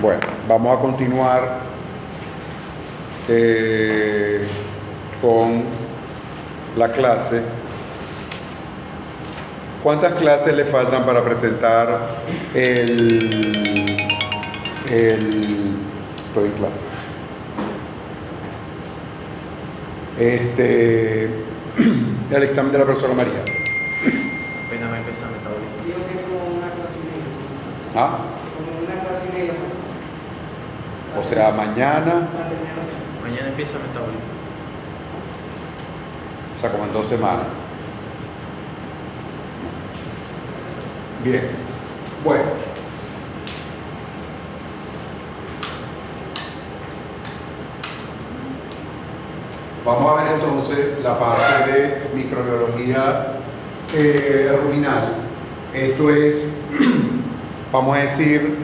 Bueno, vamos a continuar con la clase. ¿Cuántas clases le faltan para presentar estoy en clase? El examen de la profesora María. Apenas va a empezar metabolismo. Digo que como una clase y media. ¿Ah? Como una clase y media. O sea, mañana, Mañana empieza metabolismo. o sea, como en 2 semanas. Bien, bueno. Vamos a ver entonces la parte de microbiología ruminal. Esto es, vamos a decir,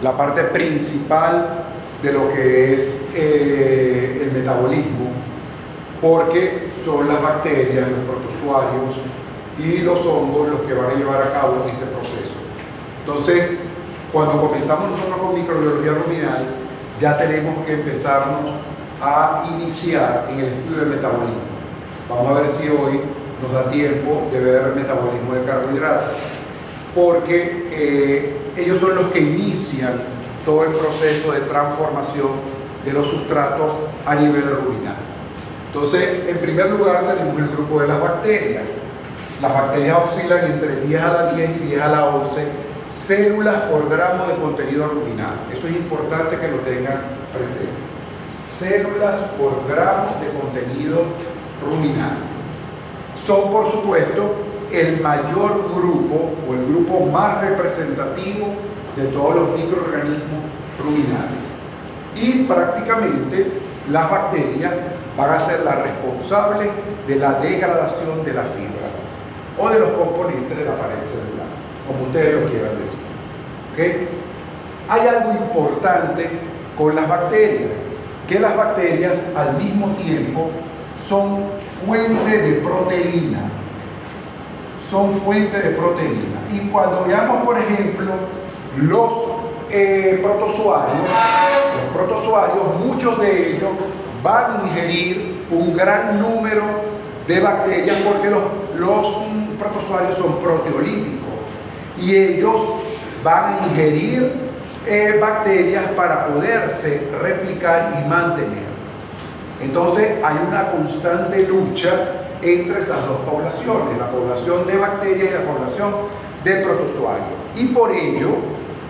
la parte principal de lo que es el metabolismo, porque son las bacterias, los protozoarios y los hongos los que van a llevar a cabo ese proceso. Entonces, cuando comenzamos nosotros con microbiología ruminal, ya tenemos que empezarnos a iniciar en el estudio del metabolismo. Vamos a ver si hoy nos da tiempo de ver el metabolismo de carbohidratos, porque ellos son los que inician todo el proceso de transformación de los sustratos a nivel ruminal. Entonces, en primer lugar tenemos el grupo de las bacterias. Las bacterias oscilan entre 10 a la 10 y 10 a la 11 células por gramo de contenido ruminal. Eso es importante que lo tengan presente. Células por gramo de contenido ruminal. Son, por supuesto, el mayor grupo o el grupo más representativo de todos los microorganismos ruminales. Y prácticamente las bacterias van a ser las responsables de la degradación de la fibra o de los componentes de la pared celular, como ustedes lo quieran decir. ¿Okay? Hay algo importante con las bacterias, que las bacterias al mismo tiempo son fuente de proteína. Son fuente de proteína. Y cuando veamos, por ejemplo, los protozoarios, muchos de ellos van a ingerir un gran número de bacterias porque los protozoarios son proteolíticos y ellos van a ingerir bacterias para poderse replicar y mantener. Entonces hay una constante lucha entre esas dos poblaciones, la población de bacterias y la población de protozoarios. Y por ello,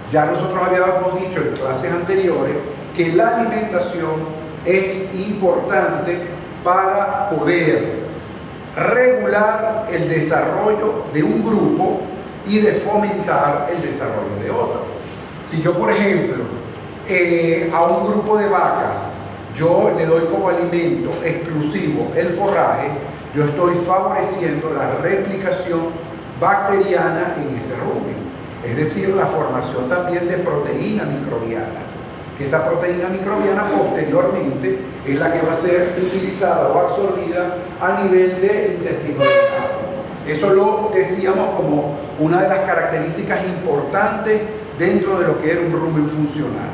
ya nosotros habíamos dicho en clases anteriores que la alimentación es importante para poder regular el desarrollo de un grupo y de fomentar el desarrollo de otro. Si yo, por ejemplo, a un grupo de vacas, yo le doy como alimento exclusivo el forraje, yo estoy favoreciendo la replicación bacteriana en ese rumen, es decir, la formación también de proteína microbiana. Esa proteína microbiana posteriormente es la que va a ser utilizada o absorbida a nivel del intestino delgado. Eso lo decíamos como una de las características importantes dentro de lo que era un rumen funcional.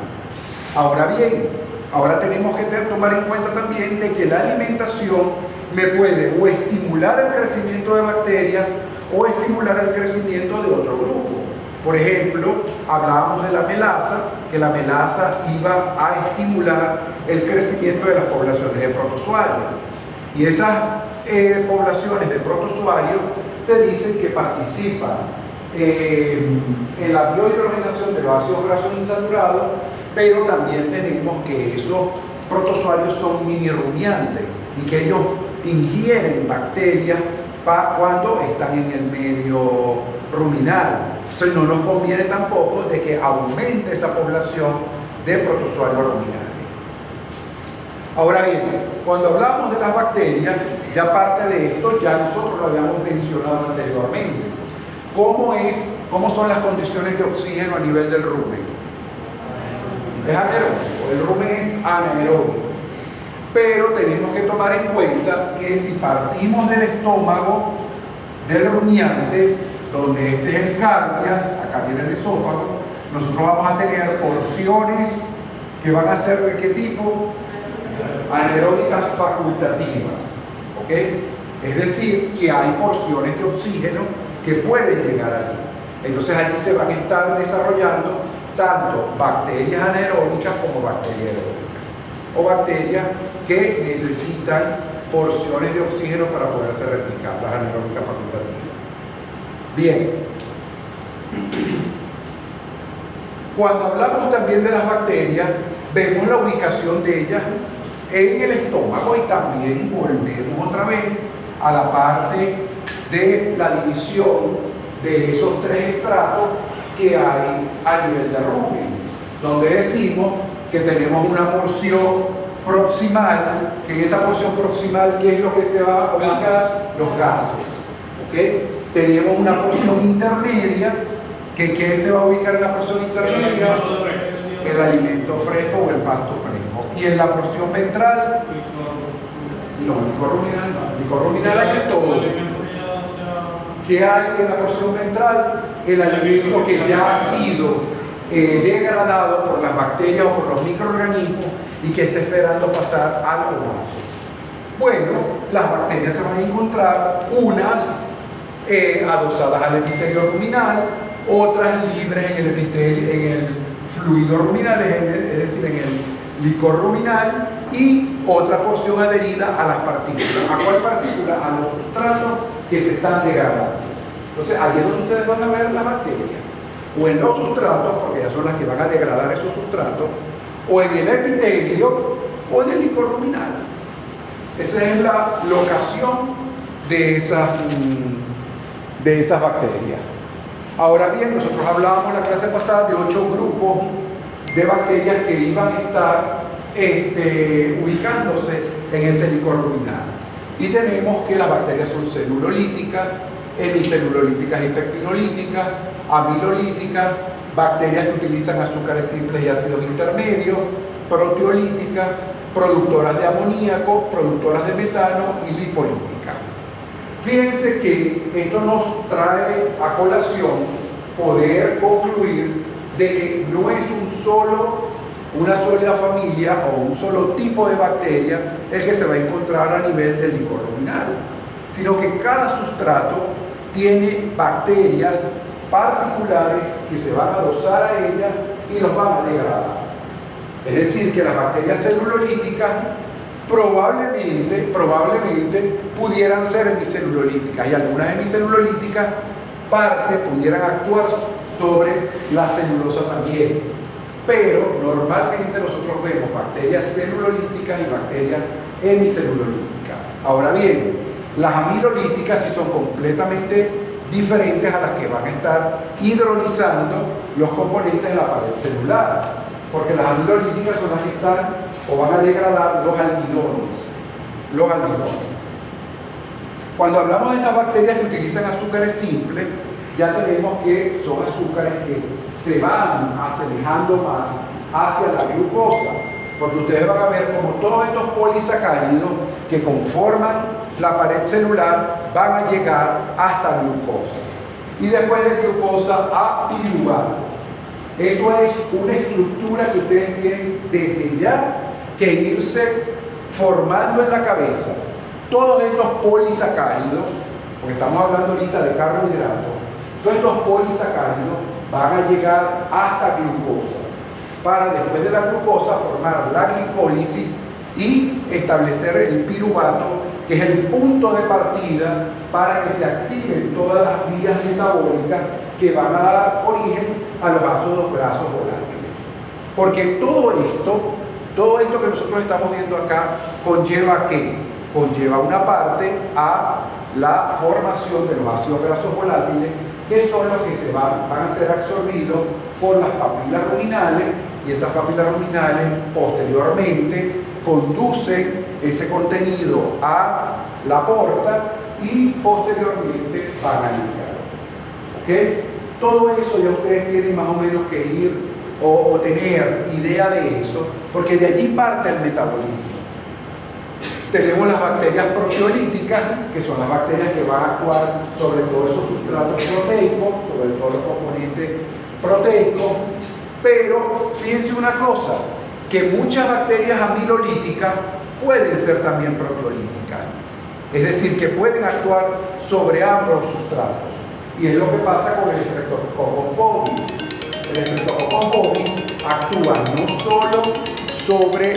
Ahora bien, ahora tenemos que tomar en cuenta también de que la alimentación me puede o estimular el crecimiento de bacterias o estimular el crecimiento de otro grupo. Por ejemplo, hablábamos de la melaza, que la melaza iba a estimular el crecimiento de las poblaciones de protozoarios. Y esas poblaciones de protozoarios se dicen que participan en la biohidrogenación de los ácidos grasos insaturados, pero también tenemos que esos protozoarios son mini rumiantes y que ellos ingieren bacterias cuando están en el medio ruminal. Entonces no nos conviene tampoco de que aumente esa población de protozoarios ruminales. Ahora bien, cuando hablamos de las bacterias, ya parte de esto ya nosotros lo habíamos mencionado anteriormente. ¿Cómo son las condiciones de oxígeno a nivel del rumen? Es anaeróbico, el rumen es anaeróbico. Pero tenemos que tomar en cuenta que si partimos del estómago del rumiante, donde este es el cardias, acá viene el esófago, nosotros vamos a tener porciones que van a ser de qué tipo? Anaeróbicas facultativas, ¿ok? Es decir, que hay porciones de oxígeno que pueden llegar allí. Entonces allí se van a estar desarrollando tanto bacterias anaeróbicas como bacterias aeróbicas, o bacterias que necesitan porciones de oxígeno para poderse replicar, las anaeróbicas facultativas. Bien. Cuando hablamos también de las bacterias, vemos la ubicación de ellas en el estómago y también volvemos otra vez a la parte de la división de esos tres estratos que hay a nivel de Rubin, donde decimos que tenemos una porción proximal, que en esa porción proximal, ¿qué es lo que se va a ubicar? Los gases, ¿ok? Tenemos una porción intermedia, que ¿qué se va a ubicar en la porción intermedia? El alimento fresco o el pasto fresco. Y en la porción ventral, no, licor ruminal hay en todo. ¿Qué hay en la porción ventral? El alimento que ya ha sido degradado por las bacterias o por los microorganismos y que está esperando pasar al vaso. Bueno, las bacterias se van a encontrar unas adosadas al epitelio ruminal, otras libres en el epitelio, en el fluido ruminal, es decir, en el licor ruminal, y otra porción adherida a las partículas. ¿A cuál partícula? A los sustratos que se están degradando. Entonces, ahí es donde ustedes van a ver las bacterias, o en los sustratos, porque ya son las que van a degradar esos sustratos, o en el epitelio, o en el licor ruminal. Esa es la locación de esas bacterias. Ahora bien, nosotros hablábamos en la clase pasada de 8 grupos de bacterias que iban a estar ubicándose en ese licor ruminal. Y tenemos que las bacterias son celulolíticas, hemicelulolíticas y pectinolíticas, amilolíticas, bacterias que utilizan azúcares simples y ácidos intermedios, proteolíticas, productoras de amoníaco, productoras de metano y lipolíticas. Fíjense que esto nos trae a colación poder concluir de que no es una sola familia o un solo tipo de bacteria el que se va a encontrar a nivel del licor ruminal, sino que cada sustrato tiene bacterias particulares que se van a adosar a ellas y los van a degradar. Es decir, que las bacterias celulolíticas probablemente pudieran ser hemicelulolíticas, y algunas hemicelulolíticas pudieran actuar sobre la celulosa también. Pero normalmente nosotros vemos bacterias celulolíticas y bacterias hemicelulolíticas. Ahora bien, las amilolíticas sí son completamente diferentes a las que van a estar hidrolizando los componentes de la pared celular, porque las amilolíticas son las que están o van a degradar los almidones. Cuando hablamos de estas bacterias que utilizan azúcares simples, ya tenemos que son azúcares que se van asemejando más hacia la glucosa, porque ustedes van a ver como todos estos polisacáridos que conforman la pared celular van a llegar hasta glucosa, y después de glucosa a piruvato. Eso es una estructura que ustedes tienen desde ya que irse formando en la cabeza. Todos estos polisacáridos, porque estamos hablando ahorita de carbohidratos, todos estos polisacáridos van a llegar hasta glucosa, para después de la glucosa formar la glicólisis y establecer el piruvato, que es el punto de partida para que se activen todas las vías metabólicas que van a dar origen a los ácidos grasos volátiles. Porque todo esto que nosotros estamos viendo acá conlleva ¿qué? Conlleva una parte a la formación de los ácidos grasos volátiles, que son los que van a ser absorbidos por las papilas ruminales, y esas papilas ruminales posteriormente conducen ese contenido a la porta y posteriormente van a limpiar. ¿Ok? Todo eso ya ustedes tienen más o menos que ir o tener idea de eso, porque de allí parte el metabolismo. Tenemos las bacterias proteolíticas, que son las bacterias que van a actuar sobre todos esos sustratos proteicos, sobre todos los componentes proteicos. Pero fíjense una cosa, que muchas bacterias amilolíticas pueden ser también proteolíticas. Es decir, que pueden actuar sobre ambos sustratos. Y es lo que pasa con el Streptococcus bovis. El Streptococcus bovis actúa no solo sobre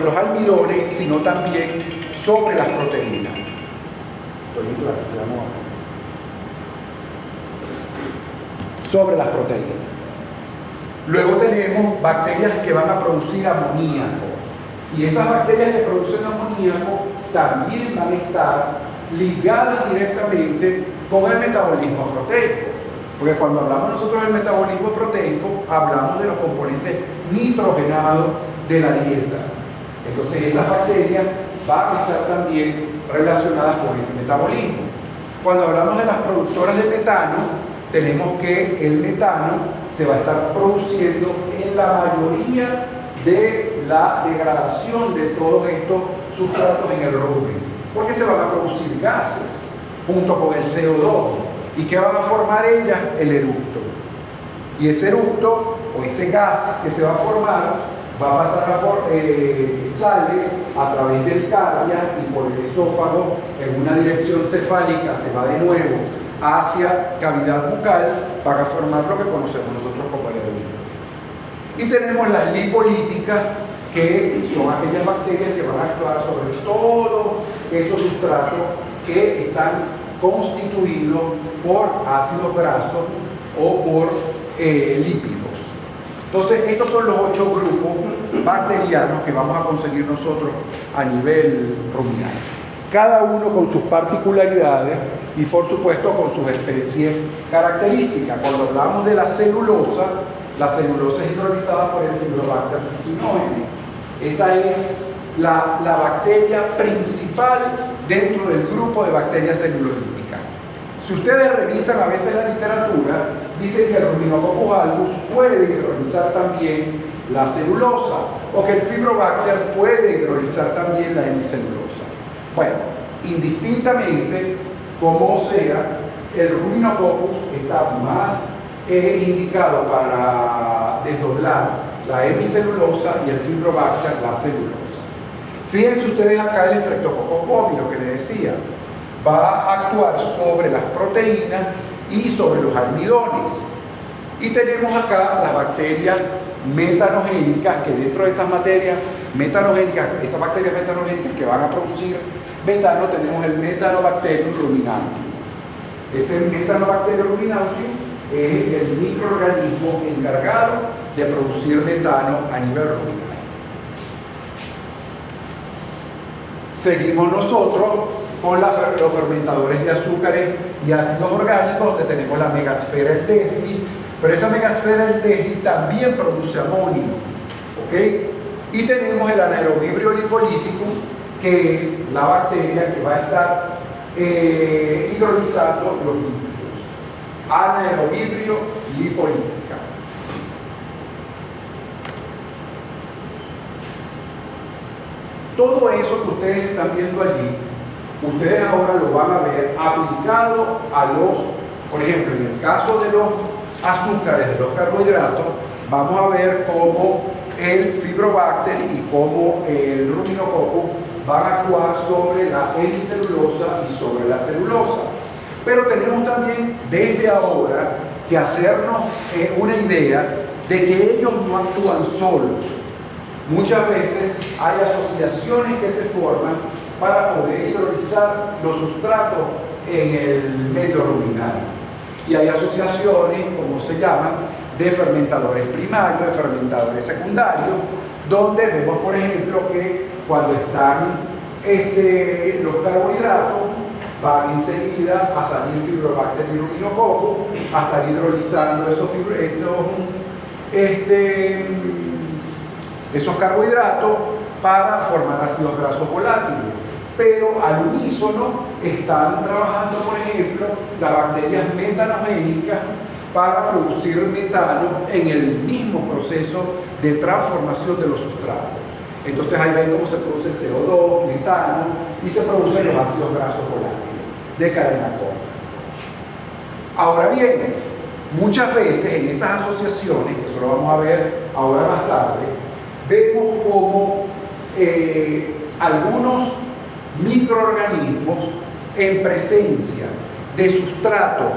los almidones, sino también sobre las proteínas. Sobre las proteínas. Luego tenemos bacterias que van a producir amoníaco. Y esas bacterias que producen amoníaco también van a estar ligadas directamente con el metabolismo proteico. Porque cuando hablamos nosotros del metabolismo proteico, hablamos de los componentes nitrogenados de la dieta. Entonces esas bacterias van a estar también relacionadas con ese metabolismo. Cuando hablamos de las productoras de metano, tenemos que el metano se va a estar produciendo en la mayoría de la degradación de todos estos sustratos en el rumen, porque se van a producir gases junto con el CO2. ¿Y qué van a formar ellas? El eructo. Y ese eructo o ese gas que se va a formar va a pasar sale a través del cardia y por el esófago en una dirección cefálica, se va de nuevo hacia cavidad bucal para formar lo que conocemos nosotros como el eructo. Y tenemos las lipolíticas, que son aquellas bacterias que van a actuar sobre todos esos sustratos que están constituidos por ácidos grasos o por lípidos. Entonces, estos son los 8 grupos bacterianos que vamos a conseguir nosotros a nivel ruminal. Cada uno con sus particularidades y, por supuesto, con sus especies características. Cuando hablamos de la celulosa es hidrolizada por el Fibrobacter succinógenes. Esa es la bacteria principal dentro del grupo de bacterias celulolíticas. Si ustedes revisan a veces la literatura, dice que el Ruminococcus albus puede hidrolizar también la celulosa, o que el Fibrobacter puede hidrolizar también la hemicelulosa. Bueno, indistintamente, como sea, el Ruminococcus está más indicado para desdoblar la hemicelulosa y el Fibrobacter la celulosa. Fíjense ustedes acá el Streptococcus bovis, lo que les decía, va a actuar sobre las proteínas y sobre los almidones. Y tenemos acá las bacterias metanogénicas, que dentro de esas materias metanogénicas, esas bacterias metanogénicas que van a producir metano, tenemos el Metanobacterium ruminantium. Ese Metanobacterium ruminantium es el microorganismo encargado de producir metano a nivel ruminal. Seguimos nosotros con los fermentadores de azúcares y ácidos orgánicos, donde tenemos la megasfera el Desli, pero esa megasfera el Desli también produce amonio, ¿ok? Y tenemos el anaerobibrio lipolítico, que es la bacteria que va a estar hidrolizando los lípidos. Anaerobibrio lipolítica. Todo eso que ustedes están viendo allí, ustedes ahora lo van a ver aplicado a por ejemplo, en el caso de los azúcares, de los carbohidratos, vamos a ver cómo el Fibrobacter y cómo el Ruminococcus van a actuar sobre la hemicelulosa y sobre la celulosa. Pero tenemos también desde ahora que hacernos una idea de que ellos no actúan solos. Muchas veces hay asociaciones que se forman para poder hidrolizar los sustratos en el medio ruminal. Y hay asociaciones, como se llaman, de fermentadores primarios, de fermentadores secundarios, donde vemos, por ejemplo, que cuando están los carbohidratos, van enseguida a salir Fibrobacter y Ruminococcus, a estar hidrolizando esos carbohidratos para formar ácidos grasos volátiles. Pero al unísono están trabajando, por ejemplo, las bacterias metanogénicas para producir metano en el mismo proceso de transformación de los sustratos. Entonces ahí ven cómo se produce CO2, metano, y se producen los ácidos grasos volátiles de cadena corta. Ahora bien, Muchas veces en esas asociaciones, que eso lo vamos a ver ahora más tarde, vemos como algunos microorganismos en presencia de sustratos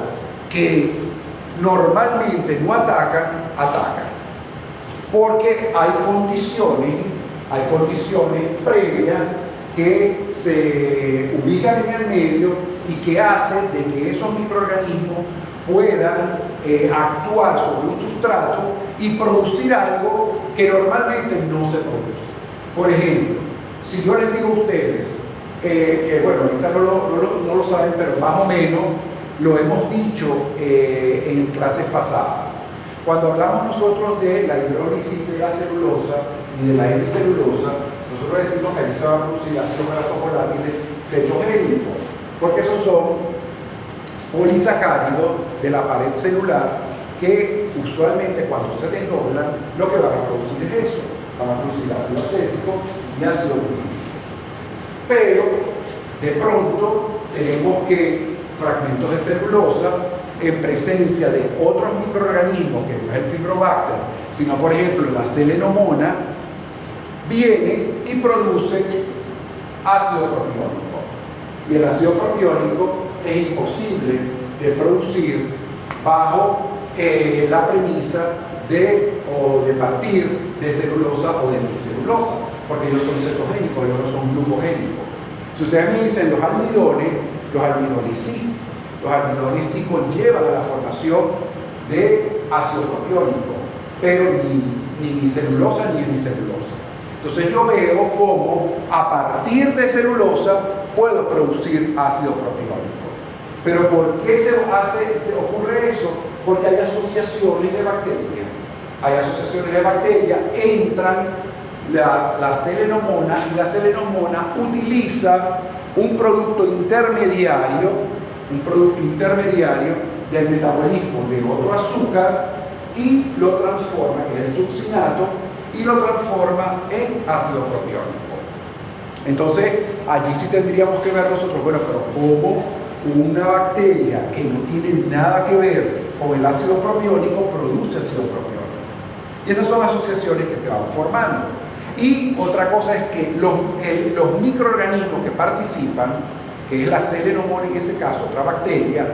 que normalmente no atacan, porque hay condiciones previas que se ubican en el medio y que hacen de que esos microorganismos puedan actuar sobre un sustrato y producir algo que normalmente no se produce. Por ejemplo, si yo les digo a ustedes, que bueno, ahorita no lo saben, pero más o menos lo hemos dicho en clases pasadas. Cuando hablamos nosotros de la hidrólisis de la celulosa y de la hemicelulosa, nosotros decimos que ahí se va a producir ácidos grasos volátiles cetogénicos, porque esos son polisacáridos de la pared celular que usualmente cuando se desdoblan lo que van a producir es eso, van a producir ácido acético y ácido úrico. Pero de pronto tenemos que fragmentos de celulosa en presencia de otros microorganismos que no es el Fibrobacter, sino por ejemplo la Selenomona, viene y produce ácido propiónico. Y el ácido propiónico es imposible de producir bajo la premisa de partir de celulosa o de hemicelulosa, porque ellos son cetogénicos, ellos no son glucogénicos. Si ustedes me dicen los almidones sí. Los almidones sí conllevan a la formación de ácido propiónico, pero ni celulosa ni hemicelulosa. Entonces yo veo cómo a partir de celulosa puedo producir ácido propiónico. Pero ¿por qué se ocurre eso? Porque hay asociaciones de bacterias. Hay asociaciones de bacterias, entran la selenomona y la selenomona utiliza un producto intermediario del metabolismo de otro azúcar y lo transforma, que es el succinato, y lo transforma en ácido propiónico. Entonces, allí sí tendríamos que ver nosotros, bueno, pero ¿cómo una bacteria que no tiene nada que ver con el ácido propiónico produce ácido propiónico? Y esas son asociaciones que se van formando. Y otra cosa es que los microorganismos que participan, que es la Selenomona en ese caso, otra bacteria,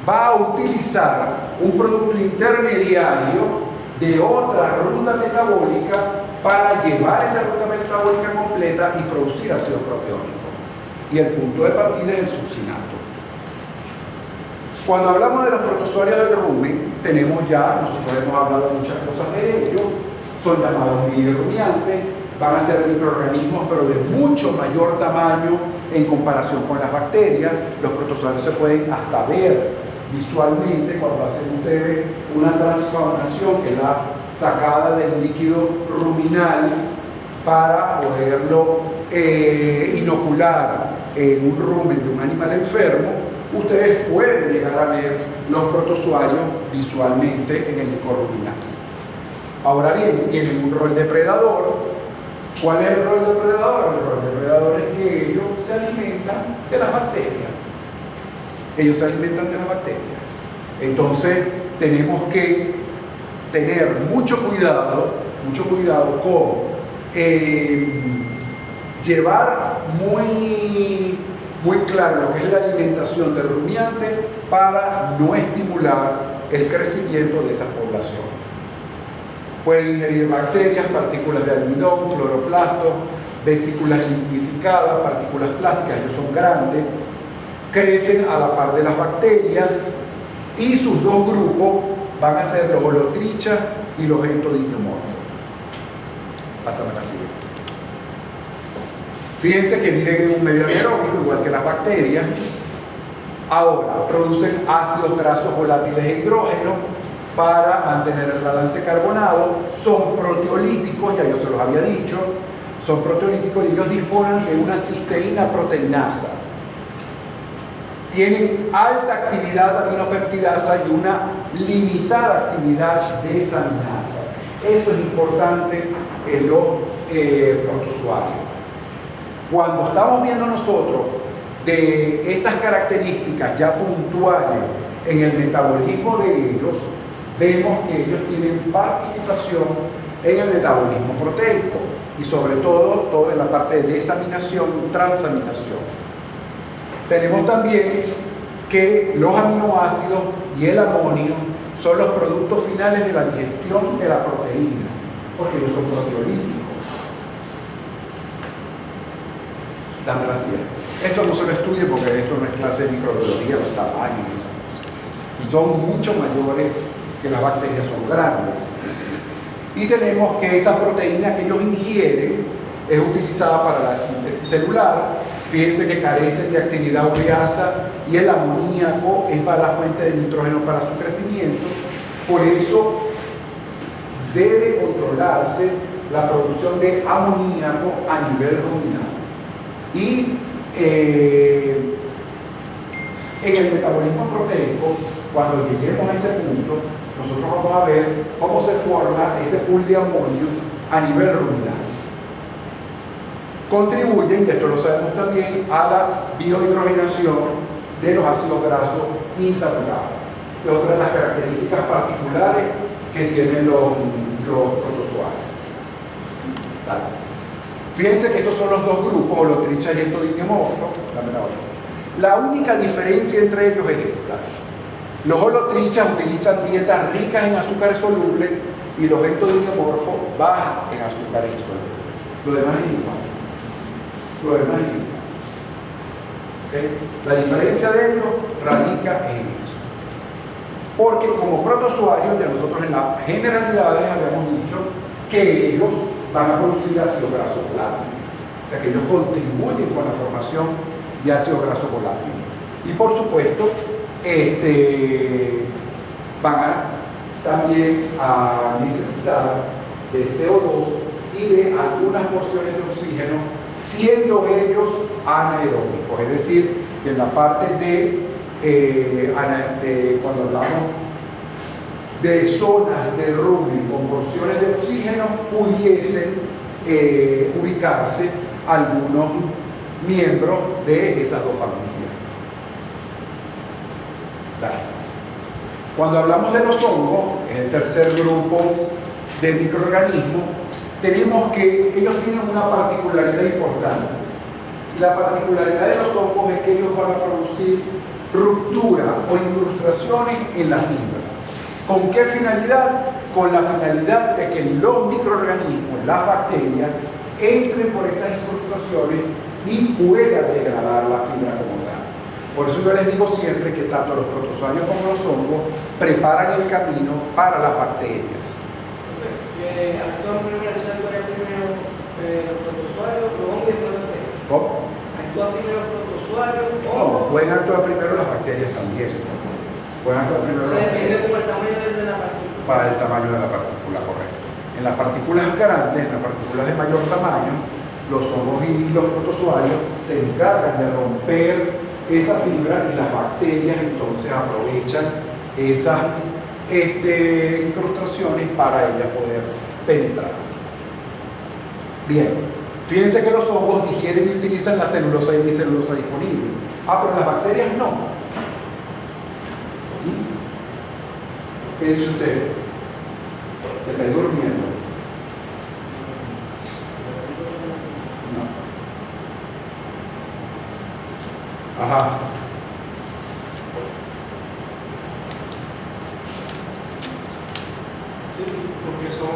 va a utilizar un producto intermediario de otra ruta metabólica para llevar esa ruta metabólica completa y producir ácido propiónico. Y el punto de partida es el succinato. Cuando hablamos de los protozoarios del rumen, nosotros hemos hablado muchas cosas de ellos, son llamados mini rumiantes, van a ser microorganismos pero de mucho mayor tamaño en comparación con las bacterias. Los protozoarios se pueden hasta ver visualmente cuando hacen ustedes una transfaunación, que es la sacada del líquido ruminal para poderlo inocular en un rumen de un animal enfermo. Ustedes pueden llegar a ver los protozoarios visualmente en el licor ruminal. Ahora bien, tienen un rol depredador. ¿Cuál es el rol depredador? El rol depredador es que ellos se alimentan de las bacterias. Entonces, tenemos que tener mucho cuidado con llevar muy claro lo que es la alimentación del rumiante para no estimular el crecimiento de esa población. Pueden ingerir bacterias, partículas de almidón, cloroplastos, vesículas liquidificadas, partículas plásticas, ellos son grandes, crecen a la par de las bacterias y sus dos grupos van a ser los holotrichas y los ectodictomorfos. Pásame la siguiente. Fíjense que viven en un medio anaeróbico igual que las bacterias. Ahora, producen ácidos grasos volátiles e hidrógeno para mantener el balance carbonado, son proteolíticos, ya yo se los había dicho, son proteolíticos y ellos disponen de una cisteína proteinasa. Tienen alta actividad aminopeptidasa y una limitada actividad desaminasa. Eso es importante en los protozoarios. Cuando estamos viendo nosotros de estas características ya puntuales en el metabolismo de ellos, vemos que ellos tienen participación en el metabolismo proteico y sobre todo en la parte de desaminación y transaminación. Tenemos también que los aminoácidos y el amonio son los productos finales de la digestión de la proteína, porque ellos son proteolíticos. Dame la siguiente. Esto no se lo estudie porque esto no es clase de microbiología, los tamaños y esas cosas. Son mucho mayores que las bacterias, son grandes. Y tenemos que esa proteína que ellos ingieren es utilizada para la síntesis celular. Fíjense que carecen de actividad ureasa y el amoníaco es para la fuente de nitrógeno para su crecimiento. Por eso debe controlarse la producción de amoníaco a nivel ruminal. Y en el metabolismo proteico, cuando lleguemos a ese punto, nosotros vamos a ver cómo se forma ese pool de amonio a nivel ruminal. Contribuyen, y esto lo sabemos también, a la biohidrogenación de los ácidos grasos insaturados. Esa es otra de las características particulares que tienen los protozoarios. Fíjense que estos son los dos grupos, holotrichas y ectodidiomorfos. La única diferencia entre ellos es esta. Los holotrichas utilizan dietas ricas en azúcares solubles y los ectodidiomorfos bajas en azúcares insolubles. Lo demás es igual. Lo demás es igual. ¿Okay? La diferencia de ellos radica en eso. Porque como protozoarios, ya nosotros en las generalidades habíamos dicho que ellos van a producir ácido graso volátil. O sea que ellos contribuyen con la formación de ácido graso volátil. Y por supuesto, van también a necesitar de CO2 y de algunas porciones de oxígeno, siendo ellos anaeróbicos. Es decir, que en la parte de cuando hablamos de zonas del rumen con porciones de oxígeno, pudiesen ubicarse algunos miembros de esas dos familias. Cuando hablamos de los hongos, en el tercer grupo de microorganismos, tenemos que ellos tienen una particularidad importante. La particularidad de los hongos es que ellos van a producir ruptura o incrustaciones en la fibra. ¿Con qué finalidad? Con la finalidad de que los microorganismos, las bacterias, entren por esas incrustaciones y puedan degradar la fibra como tal. Por eso yo les digo siempre que tanto los protozoarios como los hongos preparan el camino para las bacterias. ¿Actúan primero los protozoarios, los hongos y después las bacterias? ¿Cómo? ¿Actúan primero los protozoarios? No, pueden actuar primero las bacterias también. Pueden actuar primero O sea, las depende bacterias. como el tamaño de la partícula. Para el tamaño de la partícula, correcto. En las partículas grandes, en las partículas de mayor tamaño, los hongos y los protozoarios se encargan de romper esa fibra y las bacterias entonces aprovechan esas incrustaciones para ellas poder penetrar. Bien, fíjense que los hongos digieren y utilizan la celulosa y hemicelulosa disponible. Pero las bacterias no. ¿Qué dice usted? ¿Te estáis durmiendo? No. Ajá. Sí, porque son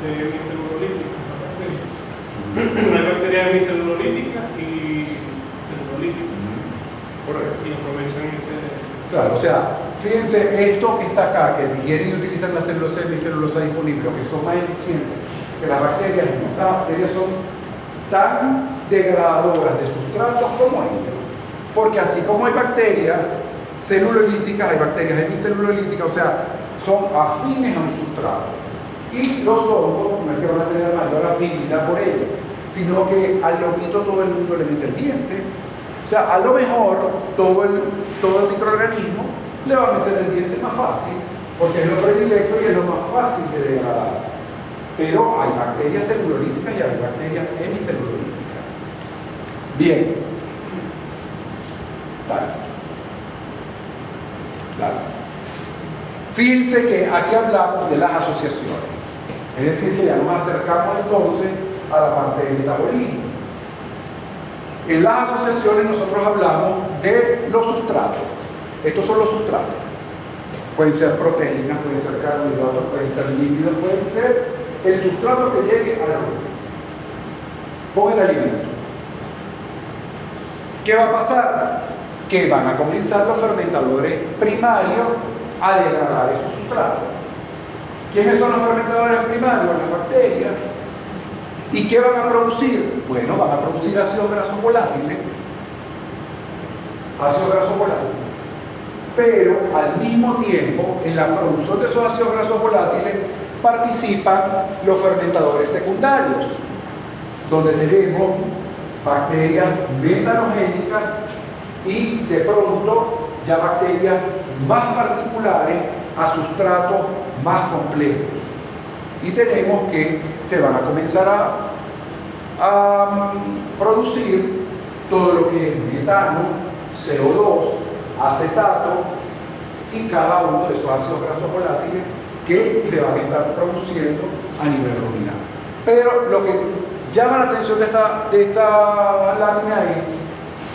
hemicelulolíticas. Una bacteria hemicelulolítica y celulolítica. Correcto. Y aprovechan ese. Claro, o sea, fíjense, esto que está acá, que digieren y utilizan la celulosa y hemicelulosa disponible, que son más eficientes que las bacterias, no, las bacterias son tan degradadoras de sustratos como ellos. Porque así como hay bacterias celulolíticas, hay bacterias hemicelulolíticas, o sea, son afines a un sustrato. Y los hongos no es que van a tener mayor afinidad por ello, sino que al lomito todo el mundo le mete el diente. O sea, a lo mejor todo el microorganismo le va a meter el diente más fácil, porque es lo predilecto y es lo más fácil de degradar. Pero hay bacterias celulolíticas y hay bacterias hemicelulolíticas. Bien. Dale. Fíjense que aquí hablamos de las asociaciones. Es decir, que ya nos acercamos entonces a la parte del metabolismo. En las asociaciones nosotros hablamos de los sustratos. Estos son los sustratos. Pueden ser proteínas, pueden ser carbohidratos, pueden ser lípidos, pueden ser el sustrato que llegue a la boca con el alimento. ¿Qué va a pasar? Que van a comenzar los fermentadores primarios a degradar esos sustratos. ¿Quiénes son los fermentadores primarios? Las bacterias. ¿Y qué van a producir? Bueno, van a producir ácidos grasos volátiles. Ácidos grasos volátiles. Pero al mismo tiempo, en la producción de esos ácidos grasos volátiles, participan los fermentadores secundarios, donde tenemos bacterias metanogénicas y de pronto ya bacterias más particulares a sustratos más complejos. Y tenemos que se van a comenzar a producir todo lo que es metano, CO2, acetato y cada uno de esos ácidos grasos volátiles que se van a estar produciendo a nivel ruminal. Pero lo que llama la atención de esta lámina es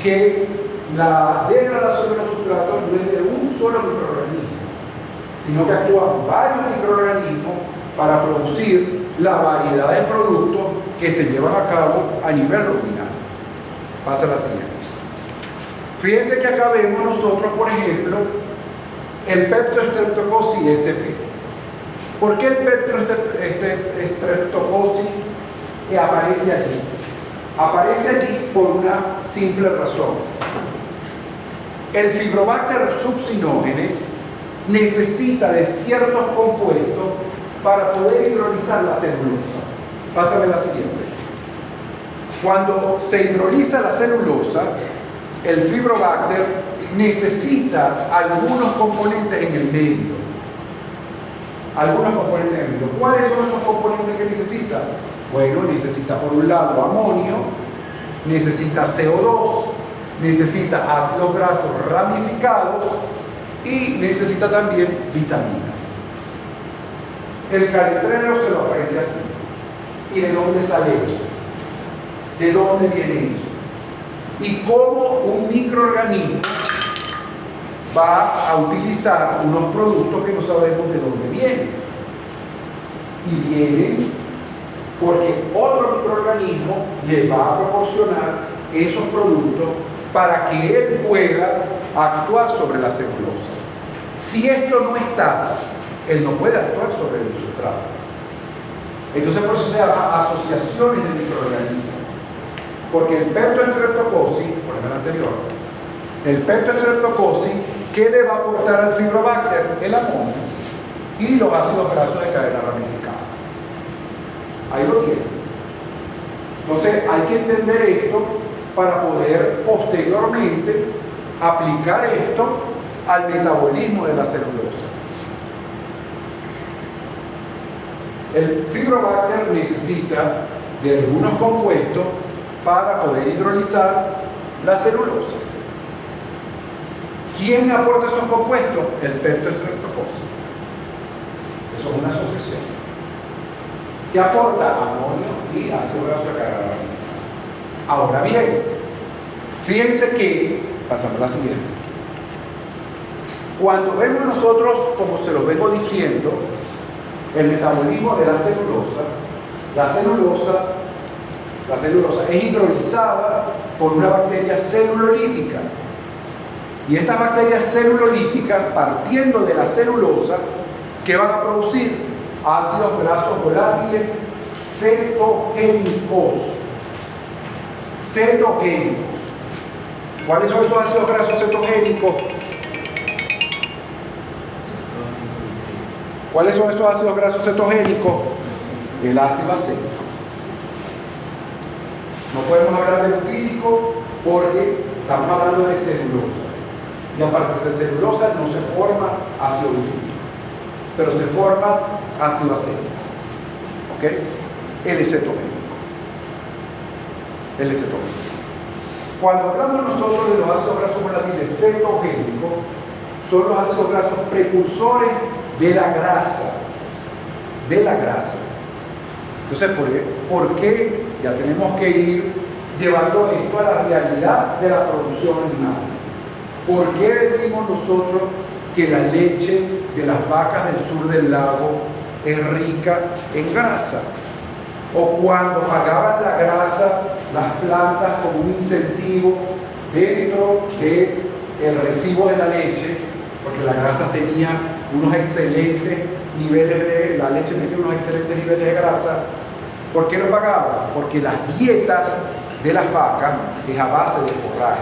que la degradación de los sustratos no es de un solo microorganismo, sino que actúan varios microorganismos para producir la variedad de productos que se llevan a cabo a nivel ruminal. Pasa la siguiente. Fíjense que acá vemos nosotros, por ejemplo, el Peptostreptococcus sp. ¿Por qué el Peptostreptococcus aparece allí? Aparece allí por una simple razón. El Fibrobacter succinógenes necesita de ciertos compuestos para poder hidrolizar la celulosa. Pásame la siguiente. Cuando se hidroliza la celulosa, el Fibrobacter necesita algunos componentes en el medio. Algunos componentes en el medio. ¿Cuáles son esos componentes que necesita? Bueno, necesita por un lado amonio, necesita CO2, necesita ácidos grasos ramificados y necesita también vitaminas. El caretrero se lo aprende así. ¿Y de dónde sale eso? ¿De dónde viene eso? Y cómo un microorganismo va a utilizar unos productos que no sabemos de dónde vienen. Y vienen porque otro microorganismo le va a proporcionar esos productos para que él pueda actuar sobre la celulosa. Si esto no está, él no puede actuar sobre el sustrato. Entonces por eso se llama asociaciones de microorganismos. Porque el Peptostreptococcus, por ejemplo el anterior, el Peptostreptococcus, ¿qué le va a aportar al Fibrobacter? El amonio y los ácidos grasos de cadena ramificada. Ahí lo tienen. Entonces hay que entender esto para poder posteriormente aplicar esto al metabolismo de la celulosa. El Fibrobacter necesita de algunos compuestos para poder hidrolizar la celulosa. ¿Quién aporta esos compuestos? El Peptostreptococcus. Eso es una asociación. ¿Qué aporta? Amonio y ácido graso de cadena ramificada. Ahora bien, fíjense que, pasamos a la siguiente. Cuando vemos nosotros, como se lo vengo diciendo, el metabolismo de la celulosa es hidrolizada por una bacteria celulolítica. Y estas bacterias celulolíticas, partiendo de la celulosa, ¿qué van a producir? Ácidos grasos volátiles cetogénicos. ¿Cuáles son esos ácidos grasos cetogénicos? ¿Cuáles son esos ácidos grasos cetogénicos? El ácido acético. No podemos hablar de butírico porque estamos hablando de celulosa. Y a partir de celulosa no se forma ácido butírico, pero se forma ácido acético. ¿Ok? El cetógeno. Cuando hablamos nosotros de los ácidos grasos volátiles cetogénicos, son los ácidos grasos precursores de la grasa. De la grasa. Entonces, ¿por qué ya tenemos que ir llevando esto a la realidad de la producción animal? ¿Por qué decimos nosotros que la leche de las vacas del sur del lago es rica en grasa? O cuando pagaban la grasa las plantas como un incentivo dentro del recibo de la leche, porque la grasa tenía unos excelentes niveles la leche tenía unos excelentes niveles de grasa. ¿Por qué lo pagaban? Porque las dietas de las vacas es a base de forraje.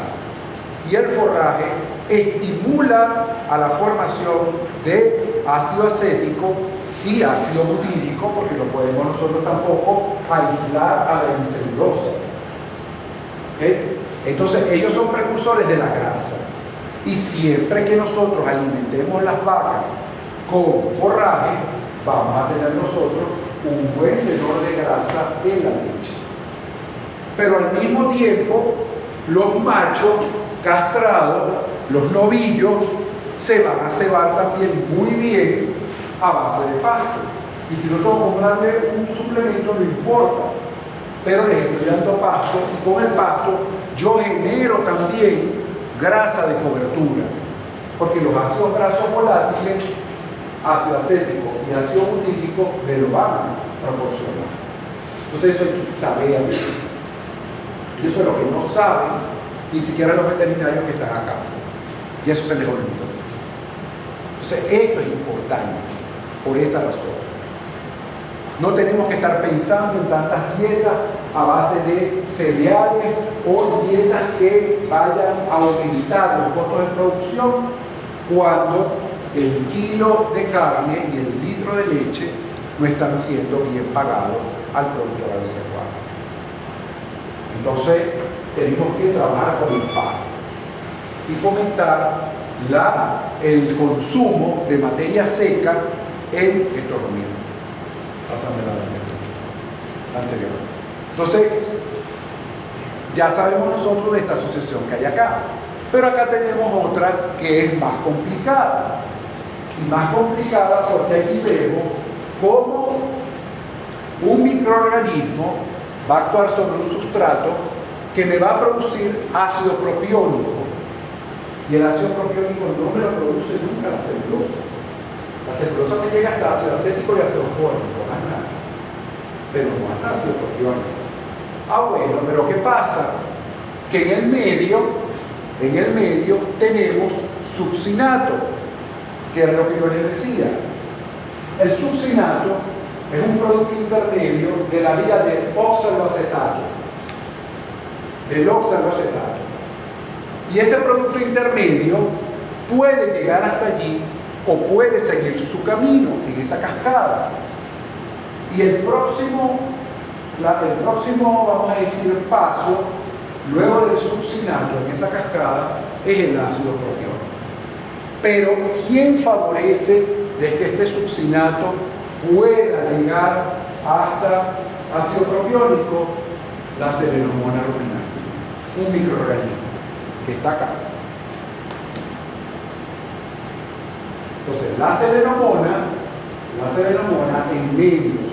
Y el forraje estimula a la formación de ácido acético y ácido butírico, porque lo podemos nosotros tampoco aislar a la hemicelulosa. ¿Okay? Entonces, ellos son precursores de la grasa. Y siempre que nosotros alimentemos las vacas con forraje, vamos a tener nosotros un buen tenor de grasa en la leche. Pero al mismo tiempo, los machos castrados, los novillos, se van a cebar también muy bien a base de pasto. Y si no tengo que darle un suplemento, no importa. Pero les estoy dando pasto y con el pasto yo genero también grasa de cobertura. Porque los ácidos grasos volátiles, ácido acético y ácido butírico, me lo van a proporcionar. Entonces eso hay que saber. Y eso es lo que no saben ni siquiera los veterinarios que están acá. Y eso se les olvidó. Entonces esto es importante por esa razón. No tenemos que estar pensando en tantas dietas a base de cereales o dietas que vayan a limitar los costos de producción cuando el kilo de carne y el litro de leche no están siendo bien pagados al productor agropecuario. Entonces, tenemos que trabajar con el pago y fomentar el consumo de materia seca en estos ambientes. Pásame la anterior. Entonces, ya sabemos nosotros de esta asociación que hay acá, pero acá tenemos otra que es más complicada. Y más complicada porque aquí vemos cómo un microorganismo va a actuar sobre un sustrato que me va a producir ácido propiónico. Y el ácido propiónico no me lo produce nunca la celulosa. La celulosa me llega hasta ácido acético y ácido fórmico, más nada. Pero no hasta ácido propiónico. Bueno, pero ¿qué pasa? Que en el medio tenemos succinato, que era lo que yo les decía. El succinato es un producto intermedio de la vía del oxaloacetato. Del oxaloacetato. Y ese producto intermedio puede llegar hasta allí o puede seguir su camino en esa cascada. Y el próximo, vamos a decir, paso, luego del succinato en esa cascada, es el ácido propiónico. Pero, ¿quién favorece de que este succinato pueda llegar hasta ácido propiónico? La Selenomona ruminante, un microorganismo que está acá. Entonces, la selenomona en medios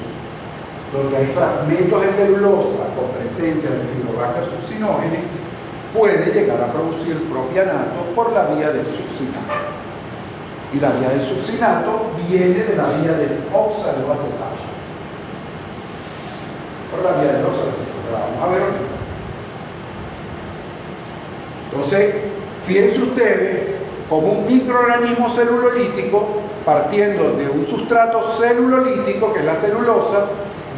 donde hay fragmentos de celulosa con presencia del Fibrobacter succinogene, puede llegar a producir propianato por la vía del succinato. Y la vía del succinato viene de la vía del oxaloacetato. Por la vía del oxaloacetato. Vamos a ver ahorita. Entonces, fíjense ustedes como un microorganismo celulolítico, partiendo de un sustrato celulolítico, que es la celulosa,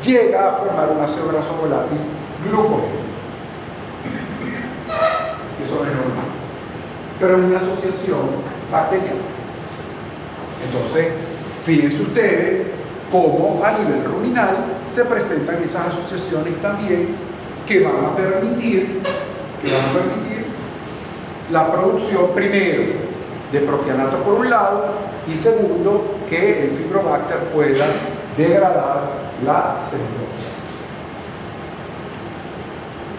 llega a formar un ácido graso volátil glucógeno. Eso no es normal. Pero en una asociación bacteriana. Entonces, fíjense ustedes cómo a nivel ruminal se presentan esas asociaciones también que van a permitir la producción, primero, de propianato por un lado, y segundo, que el Fibrobacter pueda degradar la celulosa.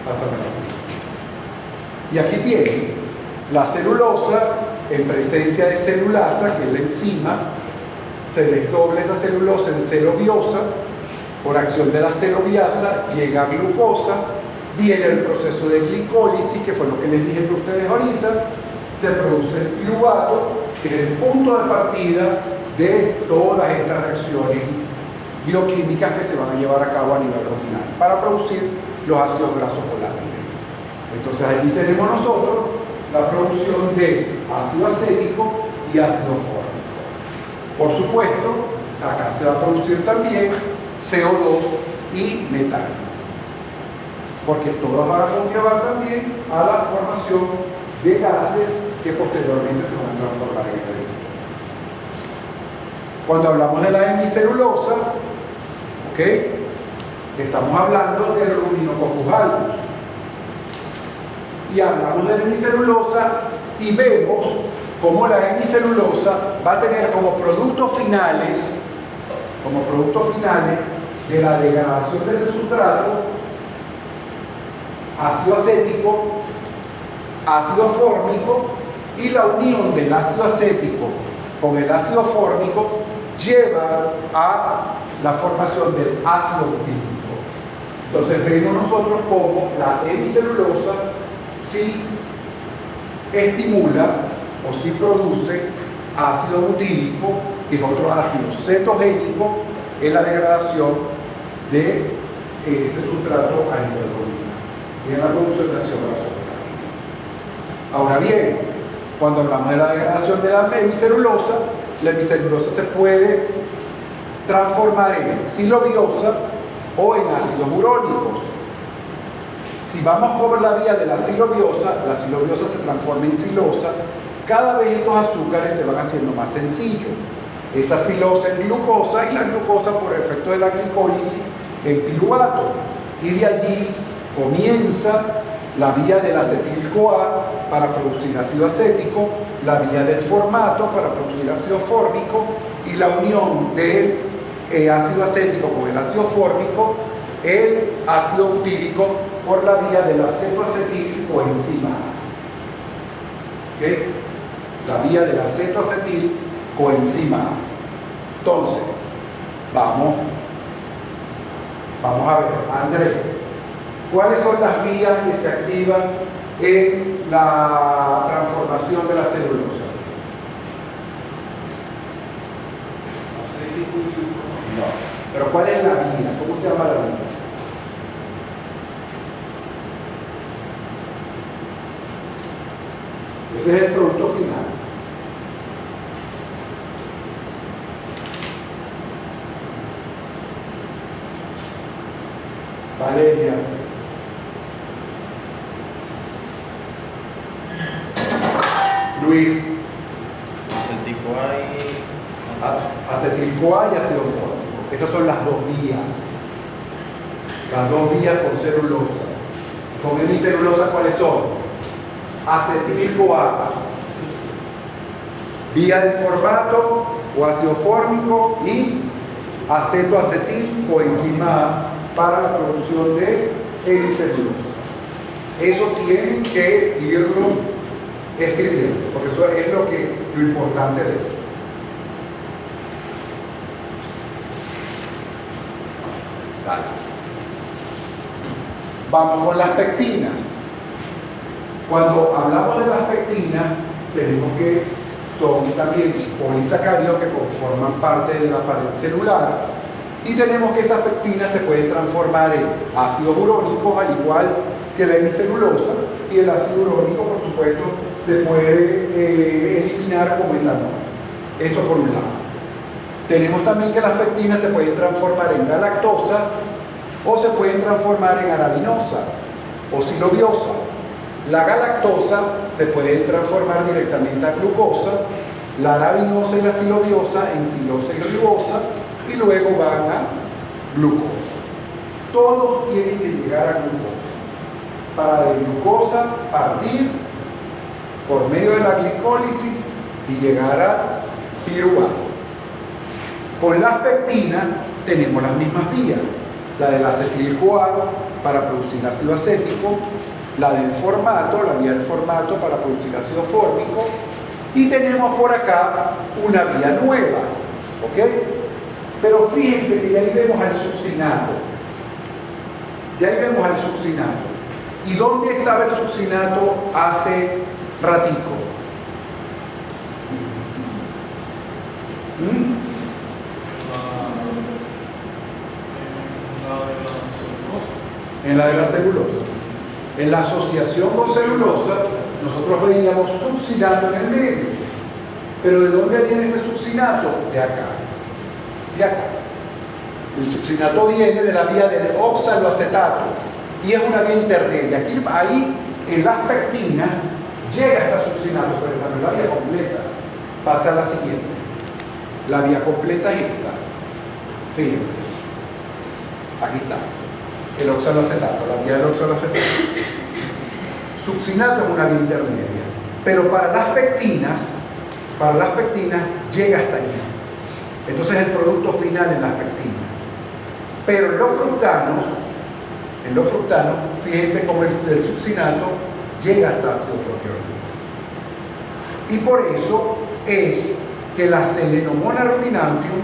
Pásame la siguiente. Y aquí tienen la celulosa en presencia de celulasa, que es la enzima, se desdobla esa celulosa en celobiosa, por acción de la celobiasa llega a glucosa, viene el proceso de glicólisis, que fue lo que les dije a ustedes ahorita, se produce el piruvato, que es el punto de partida de todas estas reacciones bioquímicas que se van a llevar a cabo a nivel ruminal para producir los ácidos grasos volátiles. Entonces allí tenemos nosotros la producción de ácido acético y ácido fórmico. Por supuesto, acá se va a producir también CO2 y metano, porque todas van a conllevar también a la formación de gases que posteriormente se van a transformar en energía. Cuando hablamos de la hemicelulosa, ¿ok? Estamos hablando del Ruminococcus albus. Y hablamos de la hemicelulosa y vemos cómo la hemicelulosa va a tener como productos finales de la degradación de ese sustrato ácido acético, ácido fórmico, y la unión del ácido acético con el ácido fórmico lleva a la formación del ácido butírico. Entonces vemos nosotros cómo la hemicelulosa sí estimula o sí produce ácido butírico, que es otro ácido cetogénico en la degradación de ese sustrato a nivel ruminal y en la producción de ácido graso volátil. Ahora bien, cuando hablamos de la degradación de la hemicelulosa se puede transformar en silobiosa o en ácidos urónicos. Si vamos por la vía de la silobiosa se transforma en silosa. Cada vez estos azúcares se van haciendo más sencillos. Esa silosa en glucosa y la glucosa por efecto de la glicólisis en piruvato. Y de allí comienza la vía del acetil-CoA para producir ácido acético, la vía del formato para producir ácido fórmico y la unión del ácido acético con el ácido fórmico, el ácido butírico por la vía del acetoacetil coenzima A. ¿Okay? La vía del acetoacetil coenzima A. Entonces, vamos a ver, Andrés, ¿cuáles son las vías que se activan en la transformación de la celulosa? No, pero ¿cuál es la vía? ¿Cómo se llama la vía? Ese es el producto final. Valeria. Luis. Acetil-CoA y Acetil-CoA y ácido fórmico. Esas son las dos vías. Las dos vías con celulosa. Con hemicelulosa, ¿cuáles son? Acetil-CoA, vía del formato o ácido fórmico, y acetoacetil coenzima A para la producción de hemicelulosa. Eso tienen que irlo escribiendo, porque eso es lo importante de esto. Dale. Vamos con las pectinas. Cuando hablamos de las pectinas, tenemos que son también polisacáridos que conforman parte de la pared celular, y tenemos que esas pectinas se pueden transformar en ácidos urónicos, al igual que la hemicelulosa, y el ácido urónico, por supuesto, se puede eliminar como etanol. Eso por un lado. Tenemos también que las pectinas se pueden transformar en galactosa o se pueden transformar en arabinosa o silobiosa. La galactosa se puede transformar directamente a glucosa, la arabinosa y la silobiosa en silosa y ribosa, y luego van a glucosa. Todos tienen que llegar a glucosa. Para de glucosa partir por medio de la glicólisis y llegar a piruvato. Con las pectinas tenemos las mismas vías. La del acetil-CoA para producir ácido acético, la del formato, la vía del formato para producir ácido fórmico, y tenemos por acá una vía nueva, ¿Ok? Pero fíjense que ya ahí vemos al succinato. Ya ahí vemos al succinato. ¿Y dónde estaba el succinato hace ratico? En la de la celulosa. En la asociación con celulosa, nosotros veíamos succinato en el medio. Pero ¿de dónde viene ese succinato? De acá. De acá. El succinato viene de la vía del oxaloacetato y es una vía intermedia. Aquí, ahí, en las pectinas, llega hasta succinato, pero esa no es la vía completa. Pasa a la siguiente. La vía completa es esta. Fíjense. Aquí está. El oxaloacetato, la vía del oxaloacetato. Succinato es una vía intermedia. Pero para las pectinas llega hasta allí. Entonces el producto final en las pectinas. Pero en los fructanos, fíjense cómo el succinato llega hasta ácido propiónico. Y por eso es que la Selenomona ruminantium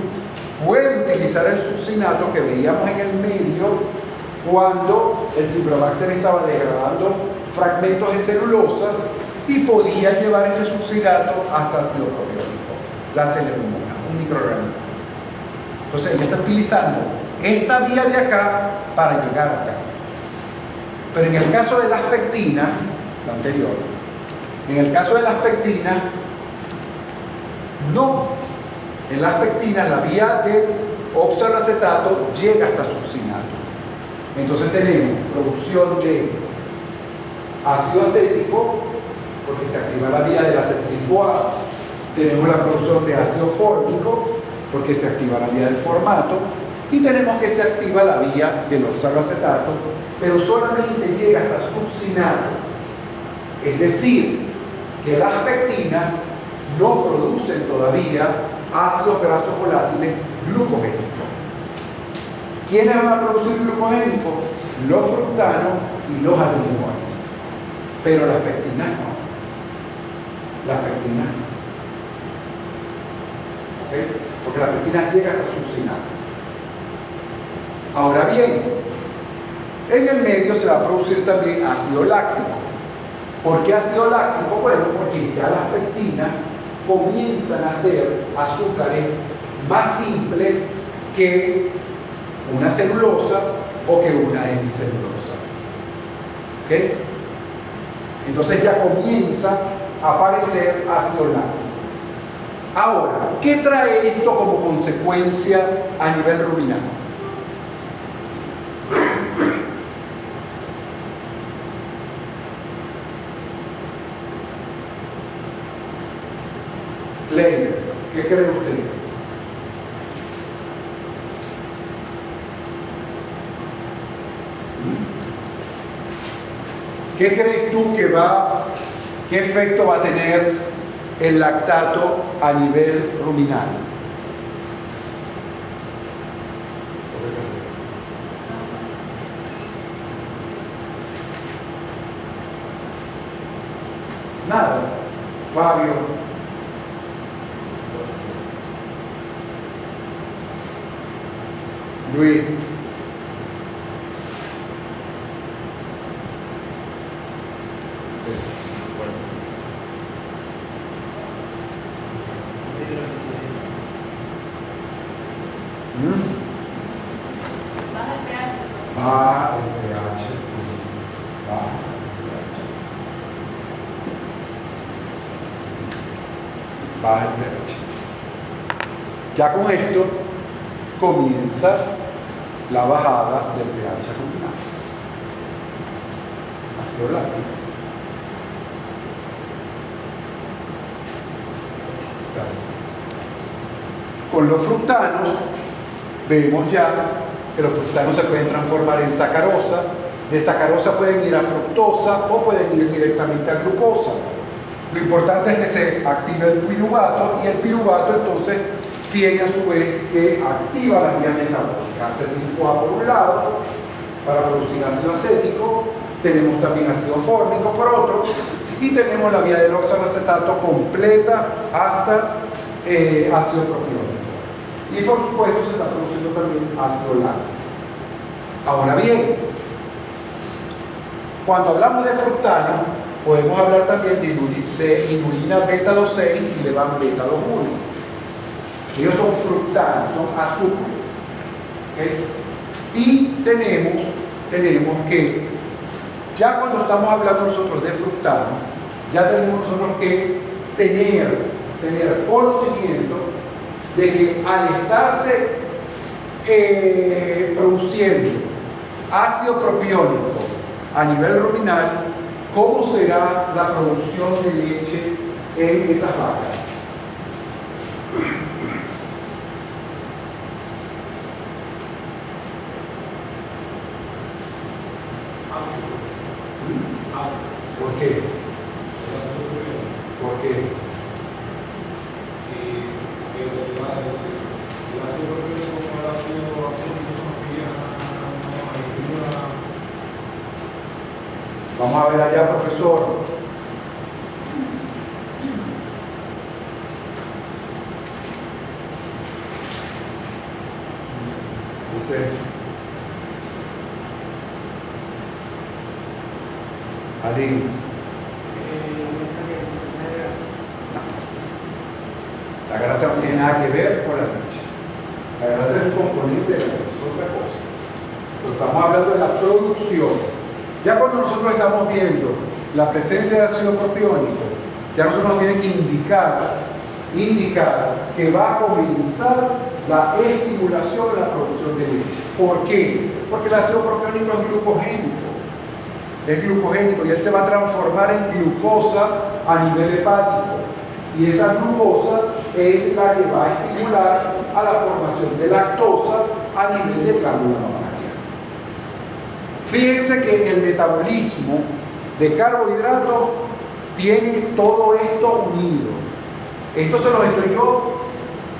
puede utilizar el succinato que veíamos en el medio cuando el Fibrobacter estaba degradando fragmentos de celulosa y podía llevar ese succinato hasta ácido propiónico, la Selenomona, un microorganismo. Entonces ella está utilizando esta vía de acá para llegar acá. Pero en el caso de las pectinas, la anterior, en el caso de las pectinas, no. En las pectinas la vía del oxaloacetato llega hasta succinato. Entonces tenemos producción de ácido acético, porque se activa la vía del acetil-CoA. Tenemos la producción de ácido fórmico, porque se activa la vía del formato. Y tenemos que se activa la vía del oxaloacetato, pero solamente llega hasta succinato. Es decir, que las pectinas no producen todavía ácidos grasos volátiles glucogénicos. ¿Quiénes van a producir glucogénicos? Los fructanos y los aluminoides. Pero las pectinas no. Las pectinas no. ¿Okay? Porque las pectinas llegan hasta succinato. Ahora bien, en el medio se va a producir también ácido láctico. ¿Por qué ácido láctico? Bueno, porque ya las pectinas comienzan a ser azúcares más simples que una celulosa o que una hemicelulosa. ¿Ok? Entonces ya comienza a aparecer ácido láctico. Ahora, ¿qué trae esto como consecuencia a nivel ruminante? Kleiner, ¿qué cree usted? ¿Qué crees tú que qué efecto va a tener el lactato a nivel ruminal? Nada. Fabio. Luis. Baja el pH. Baja el pH. Ya con esto comienza la bajada del pH ruminal. Ácido láctico. Con los fructanos vemos ya que los fructanos se pueden transformar en sacarosa. De sacarosa pueden ir a fructosa o pueden ir directamente a glucosa. Lo importante es que se active el piruvato y el piruvato entonces tiene a su vez que activa las vías metabólicas. Acetil-CoA por un lado para producir ácido acético, tenemos también ácido fórmico por otro y tenemos la vía del oxaloacetato completa hasta ácido propiónico. Y por supuesto se está produciendo también ácido láctico. Ahora bien, cuando hablamos de fructano, podemos hablar también de inulina beta-2,6 y levan beta-2,1. Ellos son fructanos, son azúcares. ¿Okay? Y tenemos que, ya cuando estamos hablando nosotros de fructano, ya tenemos nosotros que tener conocimiento de que al estarse produciendo ácido propiónico a nivel ruminal, ¿cómo será la producción de leche en esas vacas? ¿Por qué? ¿Por qué? Vamos a ver allá, profesor. Usted. Ali. La grasa no tiene nada que ver con la leche. La grasa es un componente de la leche, es otra cosa. Pero estamos hablando de la producción. Ya cuando nosotros estamos viendo la presencia de ácido propiónico, ya nosotros nos tiene que indicar que va a comenzar la estimulación de la producción de leche. ¿Por qué? Porque el ácido propiónico es glucogénico y él se va a transformar en glucosa a nivel hepático. Y esa glucosa es la que va a estimular a la formación de lactosa a nivel de glándula mamaria. Fíjense que el metabolismo de carbohidratos tiene todo esto unido. Esto se lo estoy yo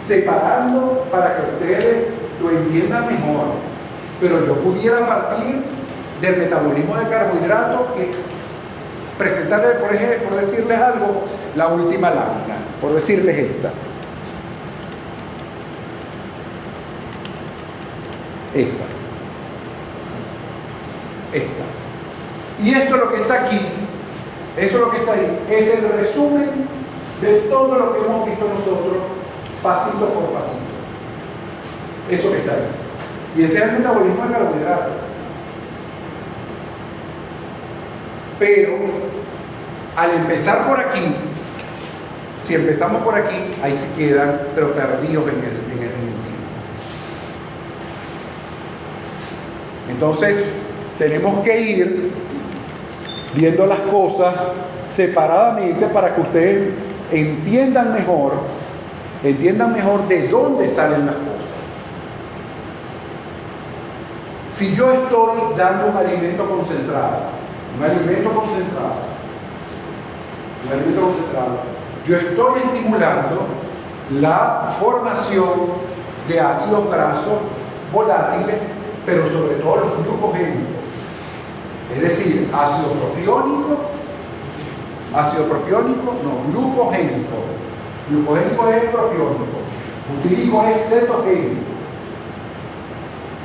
separando para que ustedes lo entiendan mejor. Pero yo pudiera partir del metabolismo de carbohidratos que presentarles, por ejemplo, por decirles algo, la última lámina, por decirles esta. Y esto es lo que está aquí, eso es lo que está ahí, es el resumen de todo lo que hemos visto nosotros, pasito por pasito. Eso que está ahí. Y ese es el metabolismo de carbohidratos. Pero, al empezar por aquí, si empezamos por aquí, ahí se quedan, pero perdidos en el tiempo. Entonces, tenemos que ir viendo las cosas separadamente para que ustedes entiendan mejor de dónde salen las cosas. Si yo estoy dando un alimento concentrado, yo estoy estimulando la formación de ácidos grasos volátiles, pero sobre todo los glucogénicos. Es decir, glucogénico. Glucogénico es propiónico. Butírico es cetogénico.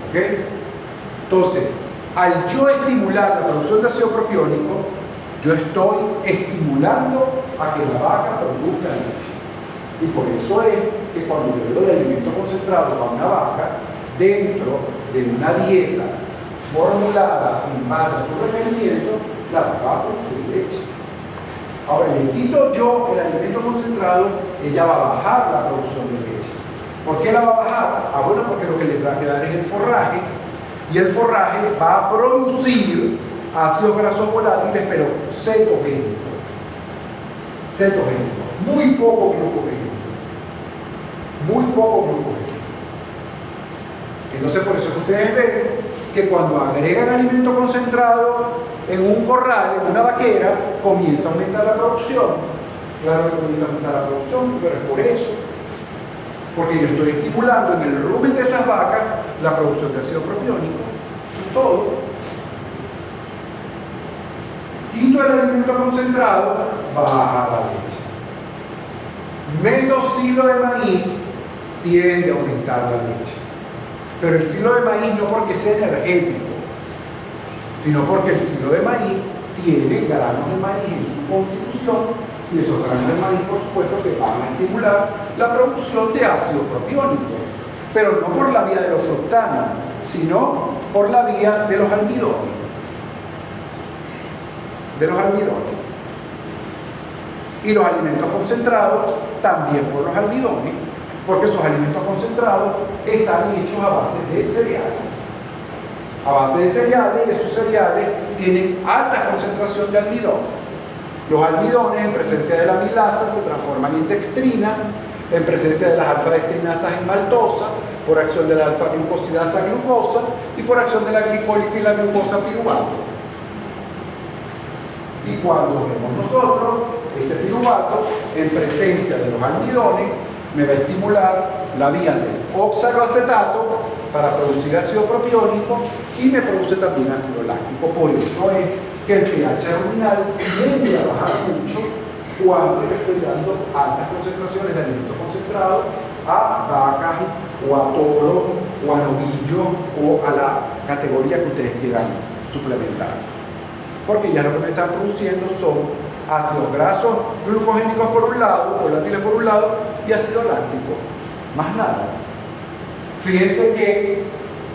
¿Ok? Entonces, al yo estimular la producción de ácido propiónico, yo estoy estimulando a que la vaca produzca leche. Y por eso es que cuando yo le doy alimento concentrado a una vaca, dentro de una dieta formulada en base a su requerimiento, la vaca va a producir leche. Ahora, le quito yo el alimento concentrado, ella va a bajar la producción de leche. ¿Por qué la va a bajar? Bueno, porque lo que le va a quedar es el forraje, y el forraje va a producir ácidos grasos volátiles, pero cetogénicos. Muy poco glucogénico. Entonces, por eso es que ustedes ven que cuando agregan alimento concentrado en un corral, en una vaquera, comienza a aumentar la producción. Claro que comienza a aumentar la producción, pero es por eso. Porque yo estoy estimulando en el rumen de esas vacas la producción de ácido propiónico. Eso es todo. Quito el alimento concentrado, baja la leche. Meto silo de maíz, tiende a aumentar la leche. Pero el silo de maíz no porque sea energético, sino porque el silo de maíz tiene granos de maíz en su constitución, y esos granos de maíz, por supuesto, que van a estimular la producción de ácido propiónico, pero no por la vía de los fructanos, sino por la vía de los almidones. Y los alimentos concentrados también por los almidones, porque esos alimentos concentrados están hechos a base de cereales. A base de cereales, y esos cereales tienen alta concentración de almidón. Los almidones, en presencia de la amilasa, se transforman en dextrina, en presencia de las alfa-dextrinasas en maltosa, por acción de la alfa-glucosidasa glucosa y por acción de la glicólisis y la glucosa piruvato. Y cuando vemos nosotros ese piruvato, en presencia de los almidones, me va a estimular la vía del oxaloacetato para producir ácido propiónico y me produce también ácido láctico. Por eso es que el pH ruminal tiende a bajar mucho cuando le estoy dando altas concentraciones de alimentos concentrados a vacas o a toros o a novillos o a la categoría que ustedes quieran suplementar. Porque ya lo que me están produciendo son ácidos grasos glucogénicos por un lado, volátiles por un lado, y ácido láctico. Más nada. Fíjense que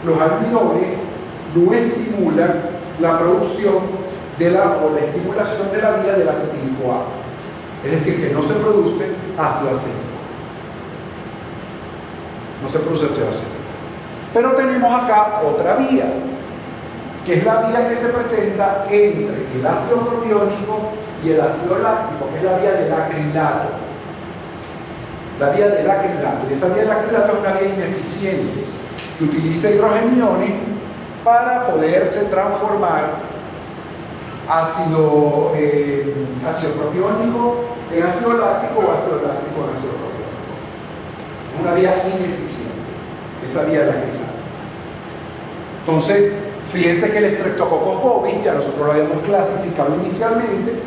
los almidones no estimulan la producción o la estimulación de la vía del acetílico-A. Es decir, que no se produce ácido acético. No se produce ácido acético. Pero tenemos acá otra vía, que es la vía que se presenta entre el ácido propiónico y el ácido láctico, que es la vía del acrilato. La vía del acrilato. Y esa vía del acrilato es una vía ineficiente, que utiliza hidrogeniones para poderse transformar ácido propiónico en ácido láctico o ácido láctico en ácido propiónico. Es una vía ineficiente, esa vía del acrilato. Entonces, fíjense que el Streptococcus bovis, ya nosotros lo habíamos clasificado inicialmente,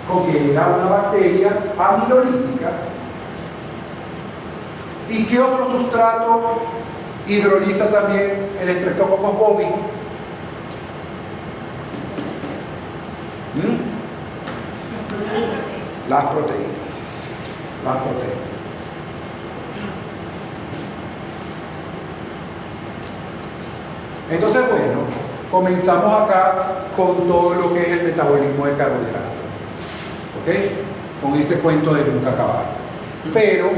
con que era una bacteria amilolítica. ¿Y qué otro sustrato hidroliza también el Streptococcus bovis? Las proteínas. Entonces, bueno, comenzamos acá con todo lo que es el metabolismo de carbohidratos, ¿ok? Con ese cuento de nunca acabar. Pero,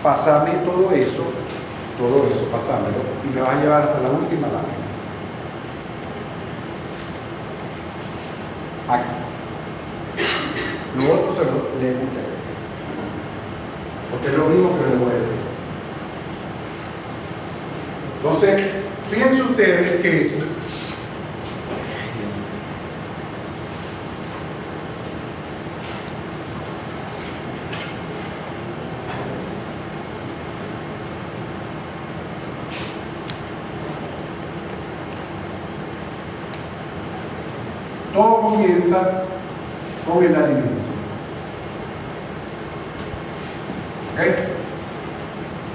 pasame todo eso, pasámelo, y me vas a llevar hasta la última lámina. Aquí. Lo otro se lo leen ustedes, porque es lo mismo que les voy a decir. Entonces, fíjense ustedes que todo comienza con el alimento. ¿Ok?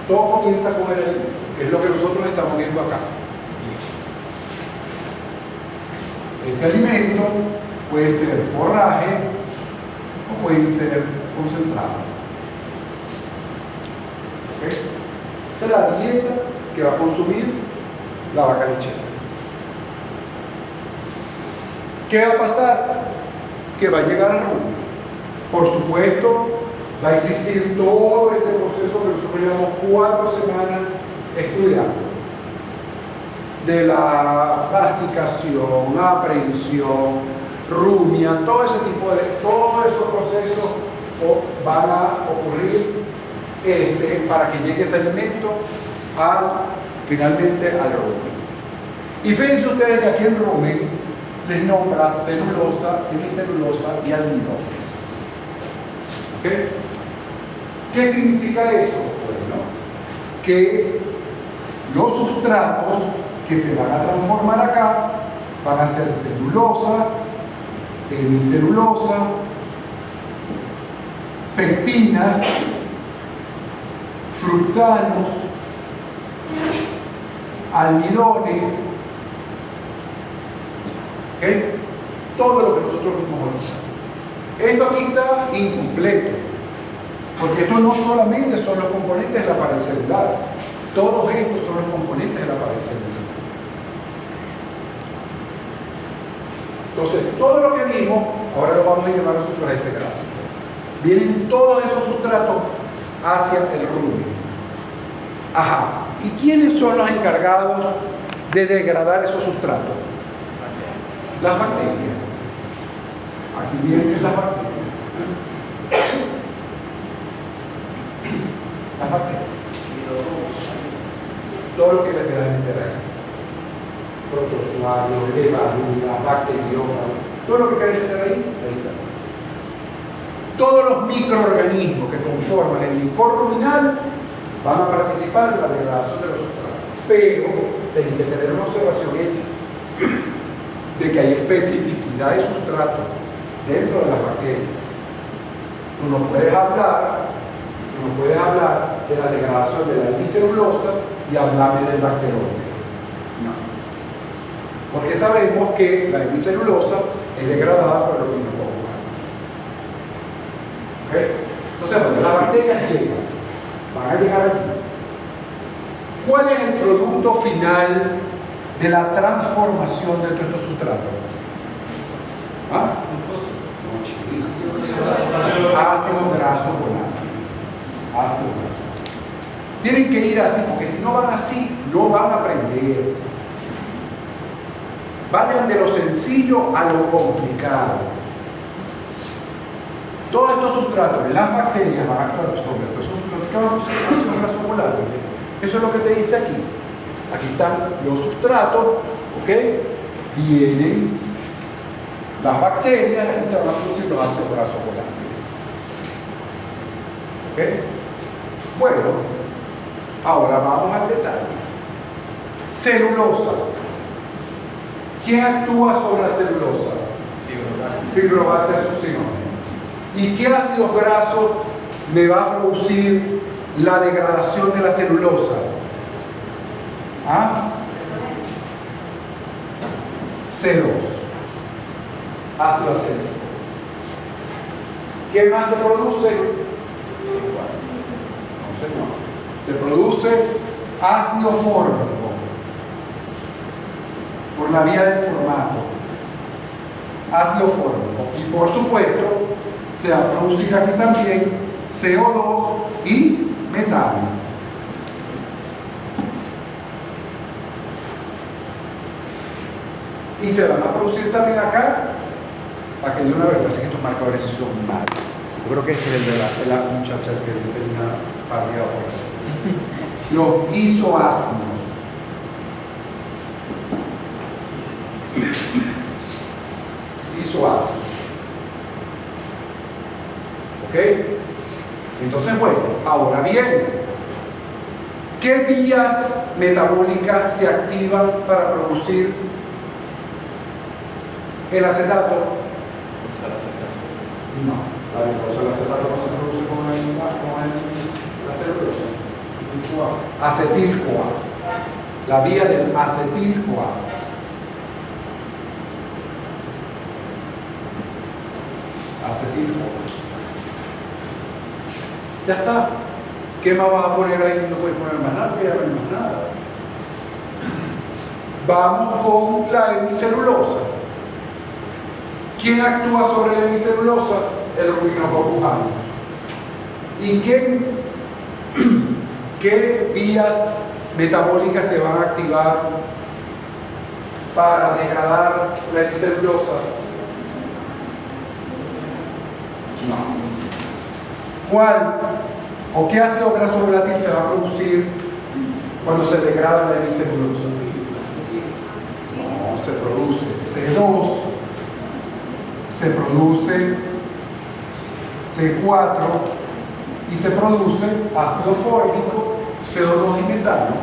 Todo comienza con el alimento, que es lo que nosotros estamos viendo acá. Ese alimento puede ser forraje o puede ser concentrado. ¿Ok? Esa es la dieta que va a consumir la vaca lechera. ¿Qué va a pasar? Que va a llegar a rumen. Por supuesto, va a existir todo ese proceso que nosotros llevamos 4 semanas estudiando. De la masticación, aprehensión, rumia, todos esos procesos van a ocurrir para que llegue ese alimento finalmente al rumen. Y fíjense ustedes que aquí en rumen les nombra celulosa, hemicelulosa y almidones. ¿Ok? ¿Qué significa eso? Bueno, que los sustratos que se van a transformar acá van a ser celulosa, hemicelulosa, pectinas, fructanos, almidones, ¿ok? Todo lo que nosotros vimos ahorita. Esto aquí está incompleto, porque esto no solamente son los componentes de la pared celular, todos estos son los componentes de la pared celular. Entonces, todo lo que vimos, ahora lo vamos a llevar nosotros a ese gráfico. Vienen todos esos sustratos hacia el rumen. Ajá. ¿Y quiénes son los encargados de degradar esos sustratos? Las bacterias. Aquí vienen las bacterias. Las bacterias. Todo lo que le queda meter ahí. Protozoarios, levaduras, bacteriófagos, todo lo que queréis meter ahí está. Todos los microorganismos que conforman el licor ruminal van a participar en la degradación de los sustratos. Pero tenéis que tener una observación hecha de que hay especificidad de sustrato dentro de las bacterias. Tú no puedes hablar de la degradación de la hemicelulosa y hablarme del bacteroide. No. Porque sabemos que la hemicelulosa es degradada por los rinococos. ¿Ok? Entonces, cuando las bacterias llegan, van a llegar aquí. ¿Cuál es el producto final de la transformación de todos estos sustratos? ¿Ah? Ácido graso volátil. Ácido graso. Tienen que ir así, porque si no van así, no van a aprender. Vayan de lo sencillo a lo complicado. Todos estos sustratos, las bacterias van a actuar sobre esos ácidos grasos volátiles. Eso es lo que te dice aquí. Aquí están los sustratos, ¿ok? Vienen las bacterias y te van a producir los ácidos grasos volátiles. ¿Ok? Bueno, ahora vamos al detalle. Celulosa. ¿Quién actúa sobre la celulosa? Fibrobacter succinone. ¿Y qué ácidos grasos me va a producir la degradación de la celulosa? ¿Ah? C2. Ácido acético. ¿Qué más se produce? No, señor. Se produce ácido fórmico por la vía del formato. Ácido fórmico. Y por supuesto, se va a producir aquí también CO2 y metano. Y se van a producir también acá, para que de una vez, así que estos marcadores sí son malos. Yo creo que este es el de la muchacha que yo tenía parqueado por ahí. Los isoácidos. Isoácidos. ¿Ok? Entonces, bueno, ahora bien, ¿qué vías metabólicas se activan para producir el acetato? No, la glucosa, el acetato no se produce con la celulosa. Acetil-CoA. La vía del acetil-CoA. Acetil-CoA. Ya está. ¿Qué más vas a poner ahí? No puedes poner más nada, porque ya no hay más nada. Vamos con la hemicelulosa. ¿Quién actúa sobre la hemicelulosa? El Ruminococcus anus. ¿Y qué vías metabólicas se van a activar para degradar la hemicelulosa? No. ¿Cuál o qué ácido graso volátil se va a producir cuando se degrada la hemicelulosa? No, se produce C2, se produce C4 y se produce ácido fórmico, CO2 y metano.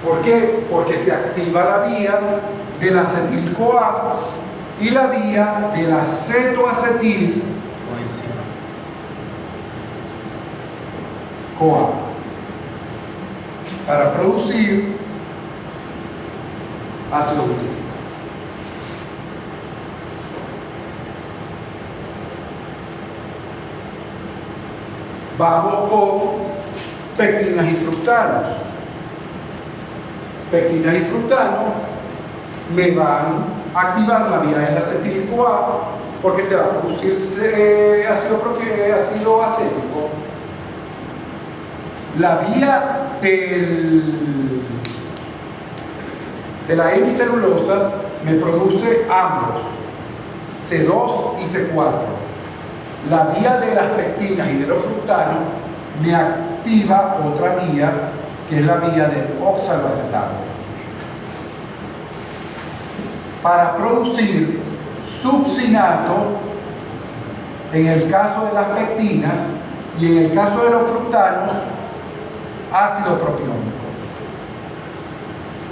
¿Por qué? Porque se activa la vía del acetil-CoA y la vía del acetoacetil CoA para producir ácido urínico. Vamos con pectinas y fructanos. Pectinas y fructanos me van a activar la vía del acetil-CoA porque se va a producir ácido acético. La vía de la hemicelulosa me produce ambos, C2 y C4. La vía de las pectinas y de los fructanos me activa otra vía, que es la vía del oxaloacetato, para producir succinato en el caso de las pectinas y en el caso de los fructanos, ácido propiónico.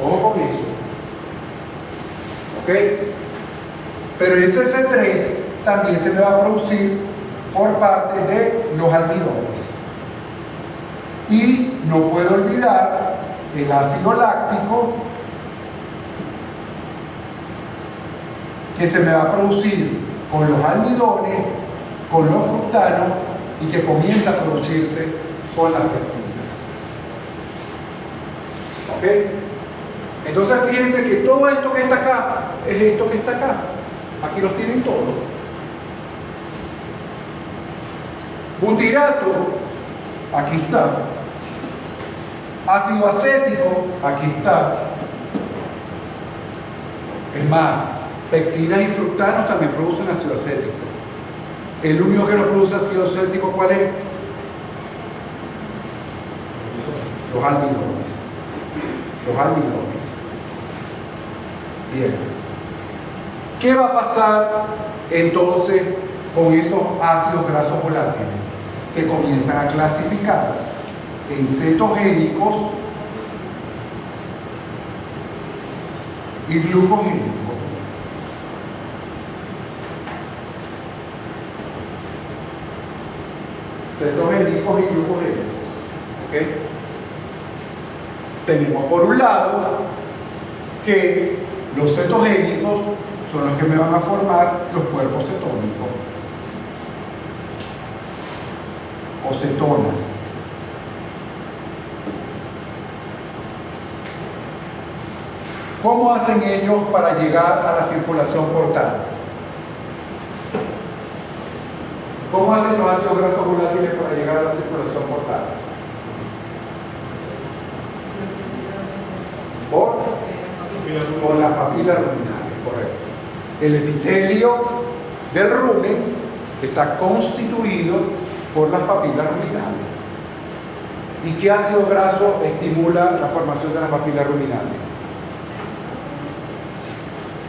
Ojo con eso. ¿Ok? Pero ese C3 también se me va a producir por parte de los almidones. Y no puedo olvidar el ácido láctico, que se me va a producir con los almidones, con los fructanos y que comienza a producirse con las pectinas. ¿Ok? Entonces fíjense que todo esto que está acá es esto que está acá. Aquí los tienen todos. Butirato, aquí está. Ácido acético, aquí está. Es más, pectinas y fructanos también producen ácido acético. El único que no produce ácido acético, ¿cuál es? Los almidones. Los almidones. Bien. ¿Qué va a pasar entonces con esos ácidos grasos volátiles? Se comienzan a clasificar en cetogénicos y glucogénicos. Cetogénicos y glucogénicos. ¿Ok? Tenemos por un lado que los cetogénicos son los que me van a formar los cuerpos cetónicos o cetonas. ¿Cómo hacen ellos para llegar a la circulación portal? ¿Cómo hacen los ácidos grasos volátiles para llegar a la circulación portal? Por las papilas ruminales, correcto. El epitelio del rumen está constituido por las papilas ruminales. ¿Y qué ácido graso estimula la formación de las papilas ruminales?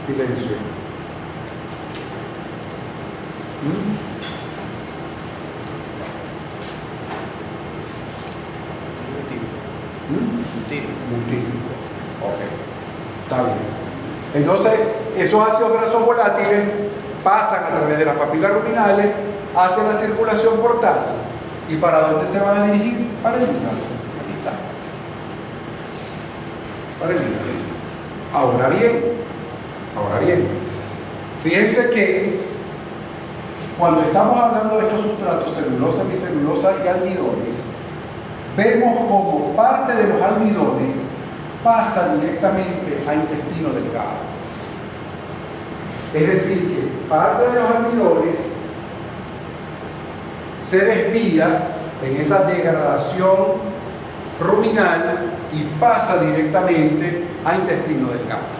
Silencio. Butírico. Ok. Está bien. Entonces, esos ácidos grasos volátiles pasan a través de las papilas ruminales hacia la circulación portal. ¿Y para dónde se van a dirigir? Para el hígado. Aquí está. Para el hígado. Ahora bien, fíjense que cuando estamos hablando de estos sustratos, celulosa, hemicelulosa y almidones, vemos como parte de los almidones pasa directamente a intestino delgado. Es decir, que parte de los almidones se desvía en esa degradación ruminal y pasa directamente a intestino delgado.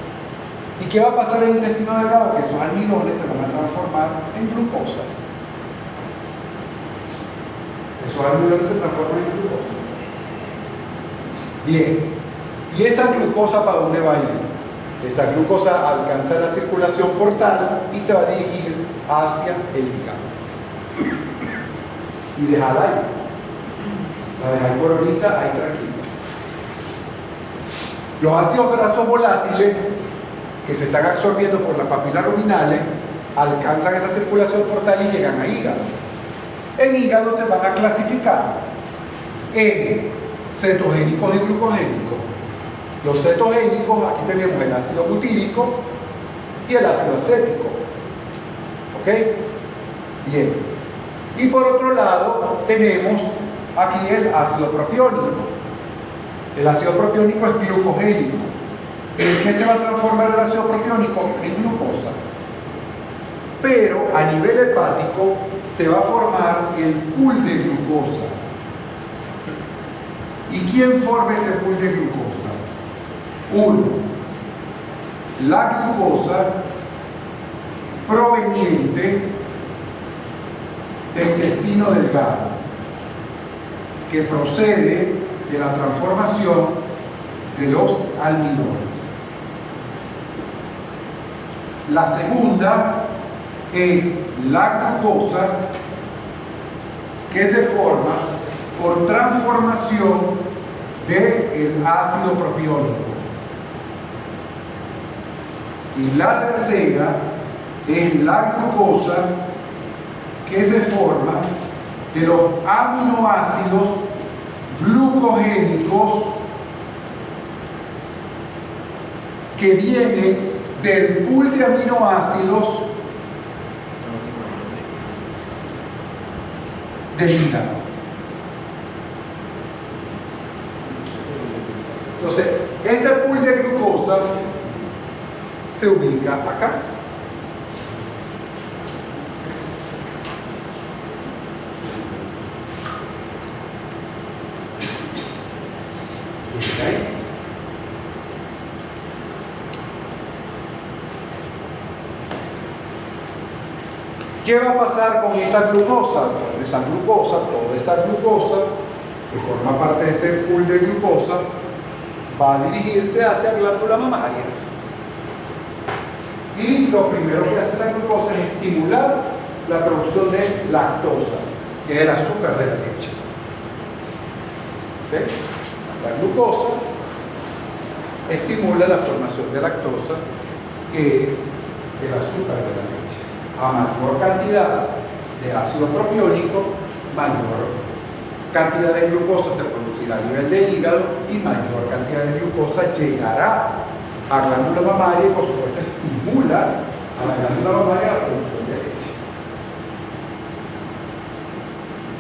¿Y qué va a pasar en el intestino delgado? Que esos almidones se van a transformar en glucosa. Esos almidones se transforman en glucosa. Bien. ¿Y esa glucosa para dónde va a ir? Esa glucosa alcanza la circulación portal y se va a dirigir hacia el hígado. Y déjala ahí. La dejáis por ahorita ahí tranquila. Los ácidos grasos volátiles que se están absorbiendo por las papilas ruminales alcanzan esa circulación portal y llegan a hígado. En hígado se van a clasificar en cetogénicos y glucogénicos. Los cetogénicos, aquí tenemos el ácido butírico y el ácido acético. ¿Ok? Bien. Y por otro lado, tenemos aquí el ácido propiónico. El ácido propiónico es glucogénico. ¿En qué se va a transformar el ácido propiónico? En glucosa. Pero a nivel hepático se va a formar el pool de glucosa. ¿Y quién forma ese pool de glucosa? Uno, la glucosa proveniente del intestino delgado, que procede de la transformación de los almidones. La segunda es la glucosa que se forma por transformación del ácido propiónico. Y la tercera es la glucosa que se forma de los aminoácidos glucogénicos que vienen del pool de aminoácidos del hígado. Entonces, ese pool de glucosa se ubica acá. ¿Qué va a pasar con esa glucosa? Toda esa glucosa que forma parte de ese pool de glucosa va a dirigirse hacia la glándula mamaria. Y lo primero que hace esa glucosa es estimular la producción de lactosa, que es el azúcar de la leche. ¿Okay? La glucosa estimula la formación de lactosa, que es el azúcar de la leche. A mayor cantidad de ácido propiónico, mayor cantidad de glucosa se producirá a nivel del hígado y mayor cantidad de glucosa llegará a la glándula mamaria y por supuesto estimula a la glándula mamaria la producción de leche.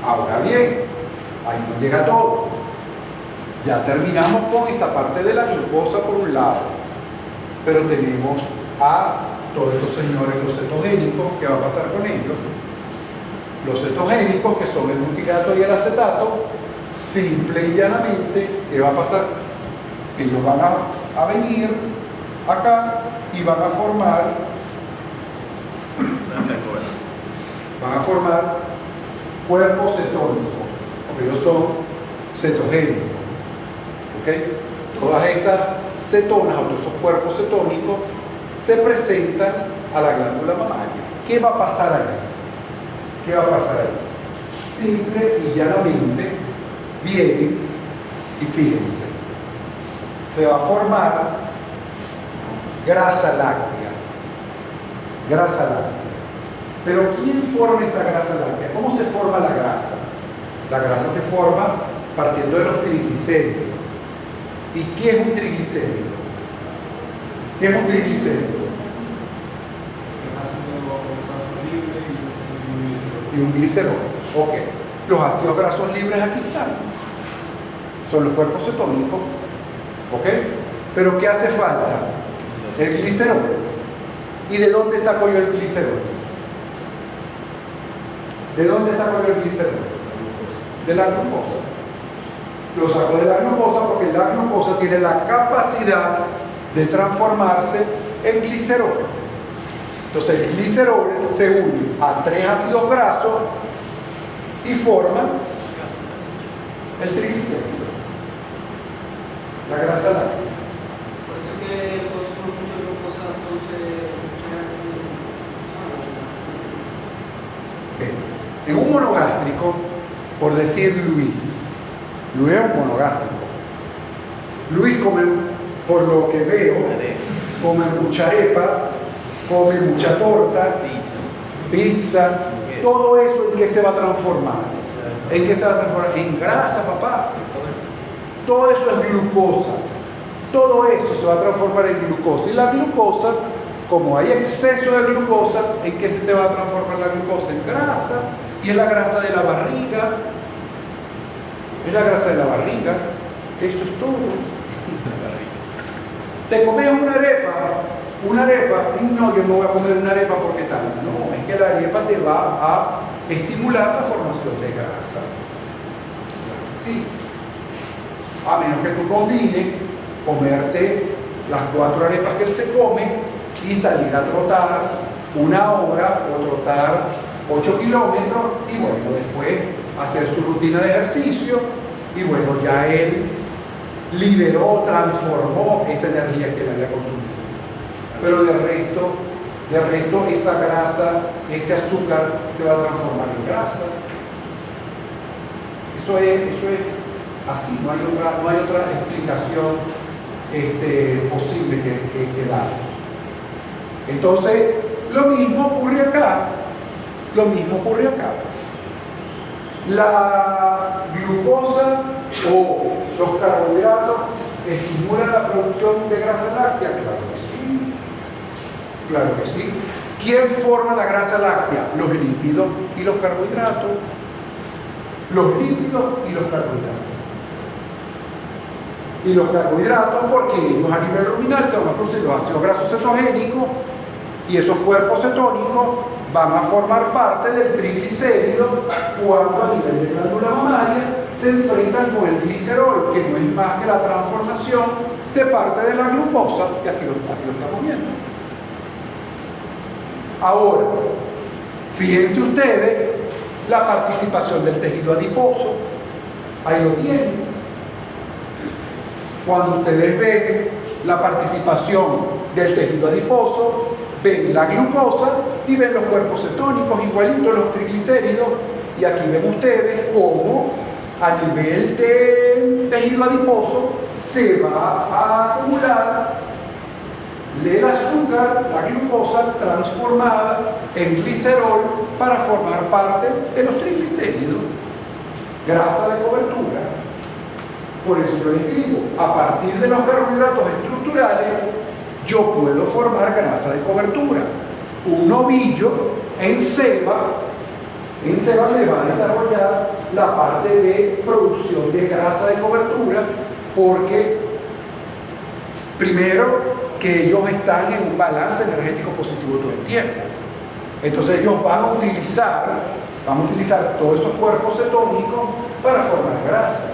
Ahora bien, ahí no llega todo. Ya terminamos con esta parte de la glucosa por un lado, pero tenemos a todos estos señores, los cetogénicos. ¿Qué va a pasar con ellos? Los cetogénicos, que son el butirato y el acetato, simple y llanamente, ¿qué va a pasar? Ellos van a venir acá y van a formar cuerpos cetónicos, porque ellos son cetogénicos. ¿Ok? Todas esas cetonas o todos esos cuerpos cetónicos se presentan a la glándula mamaria. ¿Qué va a pasar ahí? ¿Qué va a pasar ahí? Simple y llanamente vienen y fíjense, se va a formar grasa láctea. Grasa láctea. Pero ¿quién forma esa grasa láctea? ¿Cómo se forma la grasa? La grasa se forma partiendo de los triglicéridos. ¿Y qué es un triglicérido? ¿Qué es un triglicérido? Y un glicerol. Ok. Los ácidos grasos libres aquí están. Son los cuerpos cetónicos. Ok. Pero ¿qué hace falta? El glicerol. ¿Y de dónde saco yo el glicerol? ¿De dónde saco yo el glicerol? De la glucosa. Lo saco de la glucosa porque la glucosa tiene la capacidad de transformarse en glicerol. Entonces el glicerol se une a 3 ácidos grasos y forma el triglicérido, la grasa láctea. Por eso que el consumo de mucha glucosa produce mucha grasa así. En un monogástrico, por decir Luis es un monogástrico. Luis come, por lo que veo, come mucha arepa, come mucha torta, pizza, todo eso en qué se va a transformar. ¿En qué se va a transformar? En grasa, papá. Todo eso es glucosa. Todo eso se va a transformar en glucosa. Y la glucosa, como hay exceso de glucosa, ¿en qué se te va a transformar la glucosa? En grasa. Y es la grasa de la barriga. Es la grasa de la barriga. Eso es todo. Te comes una arepa, no, yo no voy a comer una arepa porque tal. No, es que la arepa te va a estimular la formación de grasa. Sí. A menos que tú combines comerte las 4 arepas que él se come y salir a trotar 1 hora o trotar 8 kilómetros y bueno, después hacer su rutina de ejercicio y bueno, ya él liberó, transformó esa energía que él había consumido. Pero de resto esa grasa, ese azúcar se va a transformar en grasa. Eso es así, no hay otra explicación posible que dar. Entonces, lo mismo ocurre acá. La glucosa o los carbohidratos estimulan la producción de grasa láctea. Claro que sí. ¿Quién forma la grasa láctea? Los lípidos y los carbohidratos. Los lípidos y los carbohidratos. Y los carbohidratos, porque ellos a nivel ruminal se van a producir los ácidos grasos cetogénicos y esos cuerpos cetónicos van a formar parte del triglicérido cuando a nivel de glándula mamaria se enfrentan con el glicerol, que no es más que la transformación de parte de la glucosa, que aquí lo estamos viendo. Ahora, fíjense ustedes la participación del tejido adiposo. Ahí lo tienen. Cuando ustedes ven la participación del tejido adiposo, ven la glucosa y ven los cuerpos cetónicos, igualitos los triglicéridos, y aquí ven ustedes cómo a nivel de tejido adiposo se va a acumular el azúcar, la glucosa transformada en glicerol para formar parte de los triglicéridos, grasa de cobertura. Por eso yo les digo, a partir de los carbohidratos estructurales, yo puedo formar grasa de cobertura. Un novillo en ceba me va a desarrollar la parte de producción de grasa de cobertura, porque primero que ellos están en un balance energético positivo todo el tiempo. Entonces ellos van a utilizar todos esos cuerpos cetónicos para formar grasa.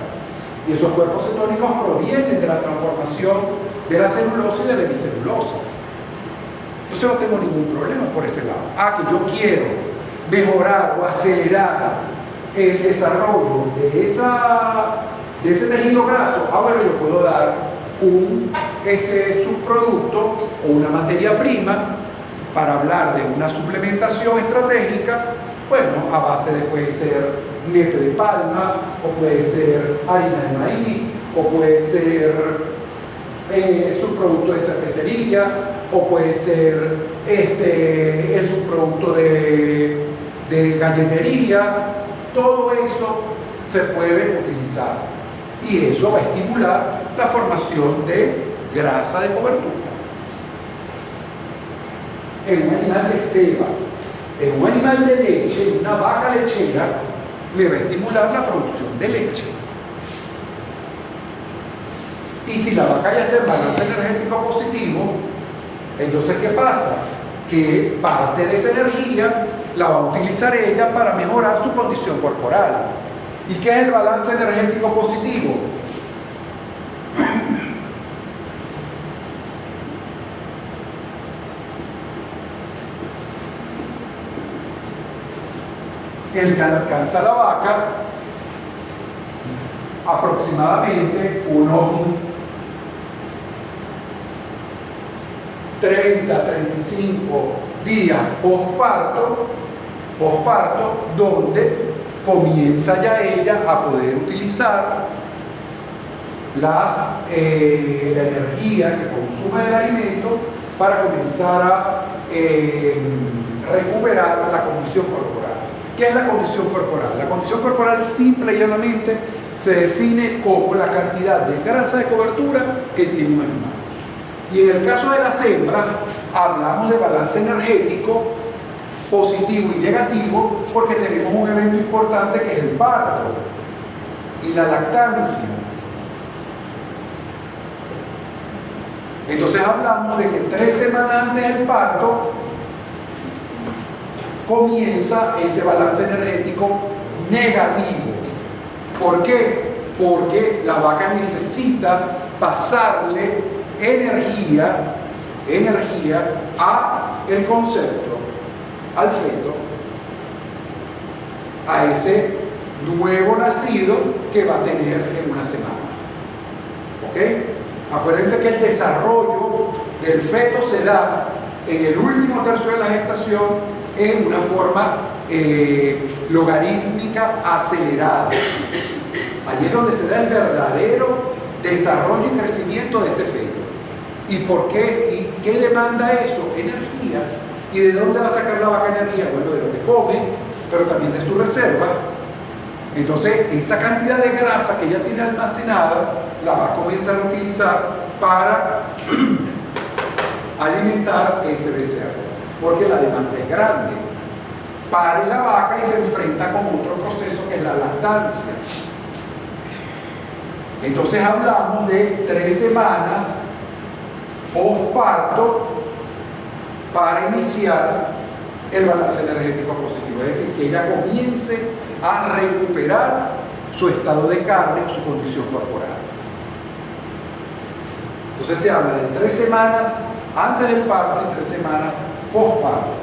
Y esos cuerpos cetónicos provienen de la transformación de la celulosa y de la hemicelulosa. Entonces no tengo ningún problema por ese lado. Que yo quiero mejorar o acelerar el desarrollo de ese tejido graso. Bueno, yo puedo dar un subproducto o una materia prima para hablar de una suplementación estratégica, bueno, a base de puede ser nepe de palma, o puede ser harina de maíz, o puede ser subproducto de cervecería, o puede ser el subproducto de galletería. Todo eso se puede utilizar y eso va a estimular la formación de grasa de cobertura en un animal de ceba. En un animal de leche, una vaca lechera, le va a estimular la producción de leche. Y si la vaca ya está en balance energético positivo, entonces ¿qué pasa? Que parte de esa energía la va a utilizar ella para mejorar su condición corporal. ¿Y qué es el balance energético positivo? El que alcanza la vaca aproximadamente unos 30, 35 días posparto, donde comienza ya ella a poder utilizar la energía que consume el alimento para comenzar a recuperar la condición corporal. ¿Qué es la condición corporal? La condición corporal simple y llanamente se define como la cantidad de grasa de cobertura que tiene un animal. Y en el caso de las hembras, hablamos de balance energético positivo y negativo porque tenemos un evento importante que es el parto y la lactancia. Entonces hablamos de que 3 semanas antes del parto comienza ese balance energético negativo. ¿Por qué? Porque la vaca necesita pasarle energía a el concepto, al feto, a ese nuevo nacido que va a tener en una semana. ¿Ok? Acuérdense que el desarrollo del feto se da en el último tercio de la gestación en una forma logarítmica acelerada. Allí es donde se da el verdadero desarrollo y crecimiento de ese feto. ¿Y por qué? ¿Y qué demanda eso? Energía. ¿Y de dónde va a sacar la vaca energía? Bueno, de lo que come, pero también de su reserva. Entonces, esa cantidad de grasa que ella tiene almacenada, la va a comenzar a utilizar para alimentar ese becerro, porque la demanda es grande. Pare la vaca y se enfrenta con otro proceso que es la lactancia. Entonces hablamos de 3 semanas posparto para iniciar el balance energético positivo, es decir, que ella comience a recuperar su estado de carne o su condición corporal. Entonces se habla de 3 semanas antes del parto y 3 semanas posparto.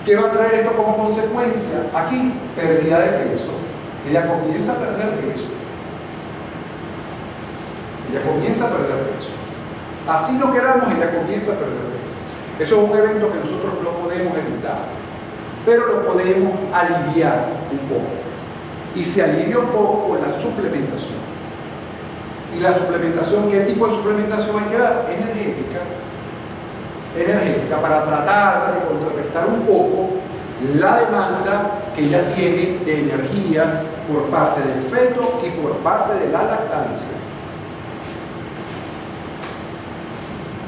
¿Qué va a traer esto como consecuencia? Aquí, pérdida de peso. Ella comienza a perder peso. Ella comienza a perder peso. Así no queramos, ella comienza a perder peso. Eso es un evento que nosotros no podemos evitar, pero lo podemos aliviar un poco. Y se alivia un poco con la suplementación. ¿Y la suplementación? ¿Qué tipo de suplementación hay que dar? Energética, para tratar de contrarrestar un poco la demanda que ella tiene de energía por parte del feto y por parte de la lactancia.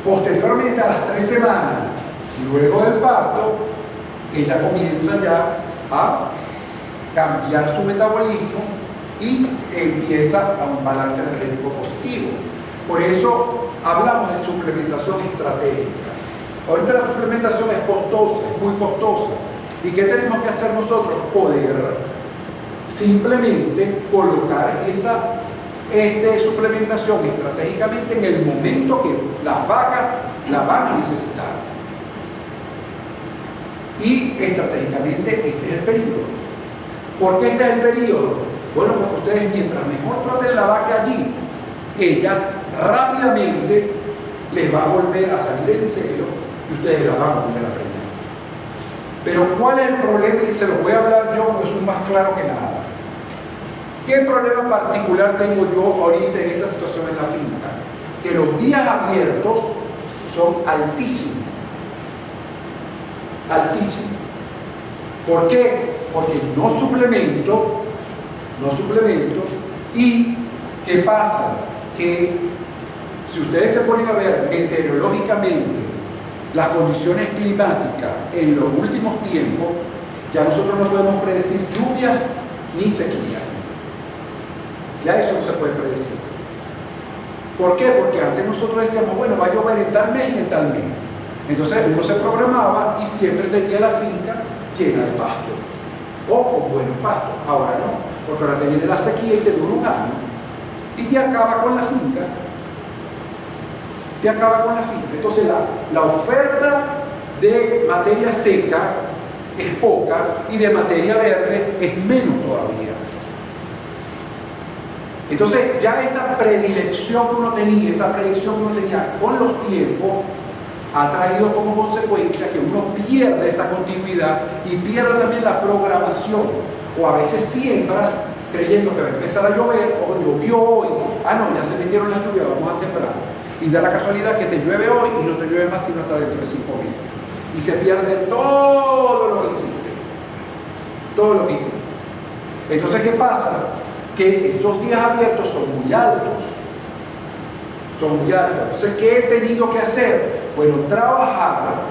Posteriormente, a las 3 semanas, luego del parto, ella comienza ya a cambiar su metabolismo y empieza a un balance energético positivo. Por eso hablamos de suplementación estratégica. Ahorita la suplementación es costosa, es muy costosa. ¿Y qué tenemos que hacer nosotros? Poder simplemente colocar esa suplementación estratégicamente en el momento que las vacas la van a necesitar. Y estratégicamente este es el periodo. ¿Por qué este es el periodo? Bueno, porque ustedes mientras mejor traten la vaca allí, ellas rápidamente les va a volver a salir en celo y ustedes la van a volver a preñar. Pero ¿cuál es el problema? Y se lo voy a hablar yo porque soy más claro que nada. ¿Qué problema particular tengo yo ahorita en esta situación en la finca? Que los días abiertos son altísimos. Altísimos. ¿Por qué? Porque no suplemento. ¿Y qué pasa? Que si ustedes se ponen a ver meteorológicamente las condiciones climáticas en los últimos tiempos, ya nosotros no podemos predecir lluvias ni sequía. Ya eso no se puede predecir. ¿Por qué? Porque antes nosotros decíamos, bueno, va a llover en tal mes y en tal mes. Entonces uno se programaba y siempre tenía la finca llena de pasto o con buenos pastos. Ahora no, porque ahora te viene la sequía y te dura un año y te acaba con la finca. Entonces la oferta de materia seca es poca y de materia verde es menos todavía. Entonces ya esa predilección que uno tenía, esa predicción que uno tenía con los tiempos, ha traído como consecuencia que uno pierda esa continuidad y pierda también la programación. O a veces siembras creyendo que va a empezar a llover, o llovió hoy, no, ya se metieron las lluvias, vamos a sembrar. Y da la casualidad que te llueve hoy y no te llueve más sino hasta dentro de 5 meses. Y se pierde todo lo que hiciste. todo lo que hicimos. Entonces, ¿qué pasa? Que esos días abiertos son muy altos. Son muy altos. Entonces, ¿qué he tenido que hacer? Bueno, trabajar,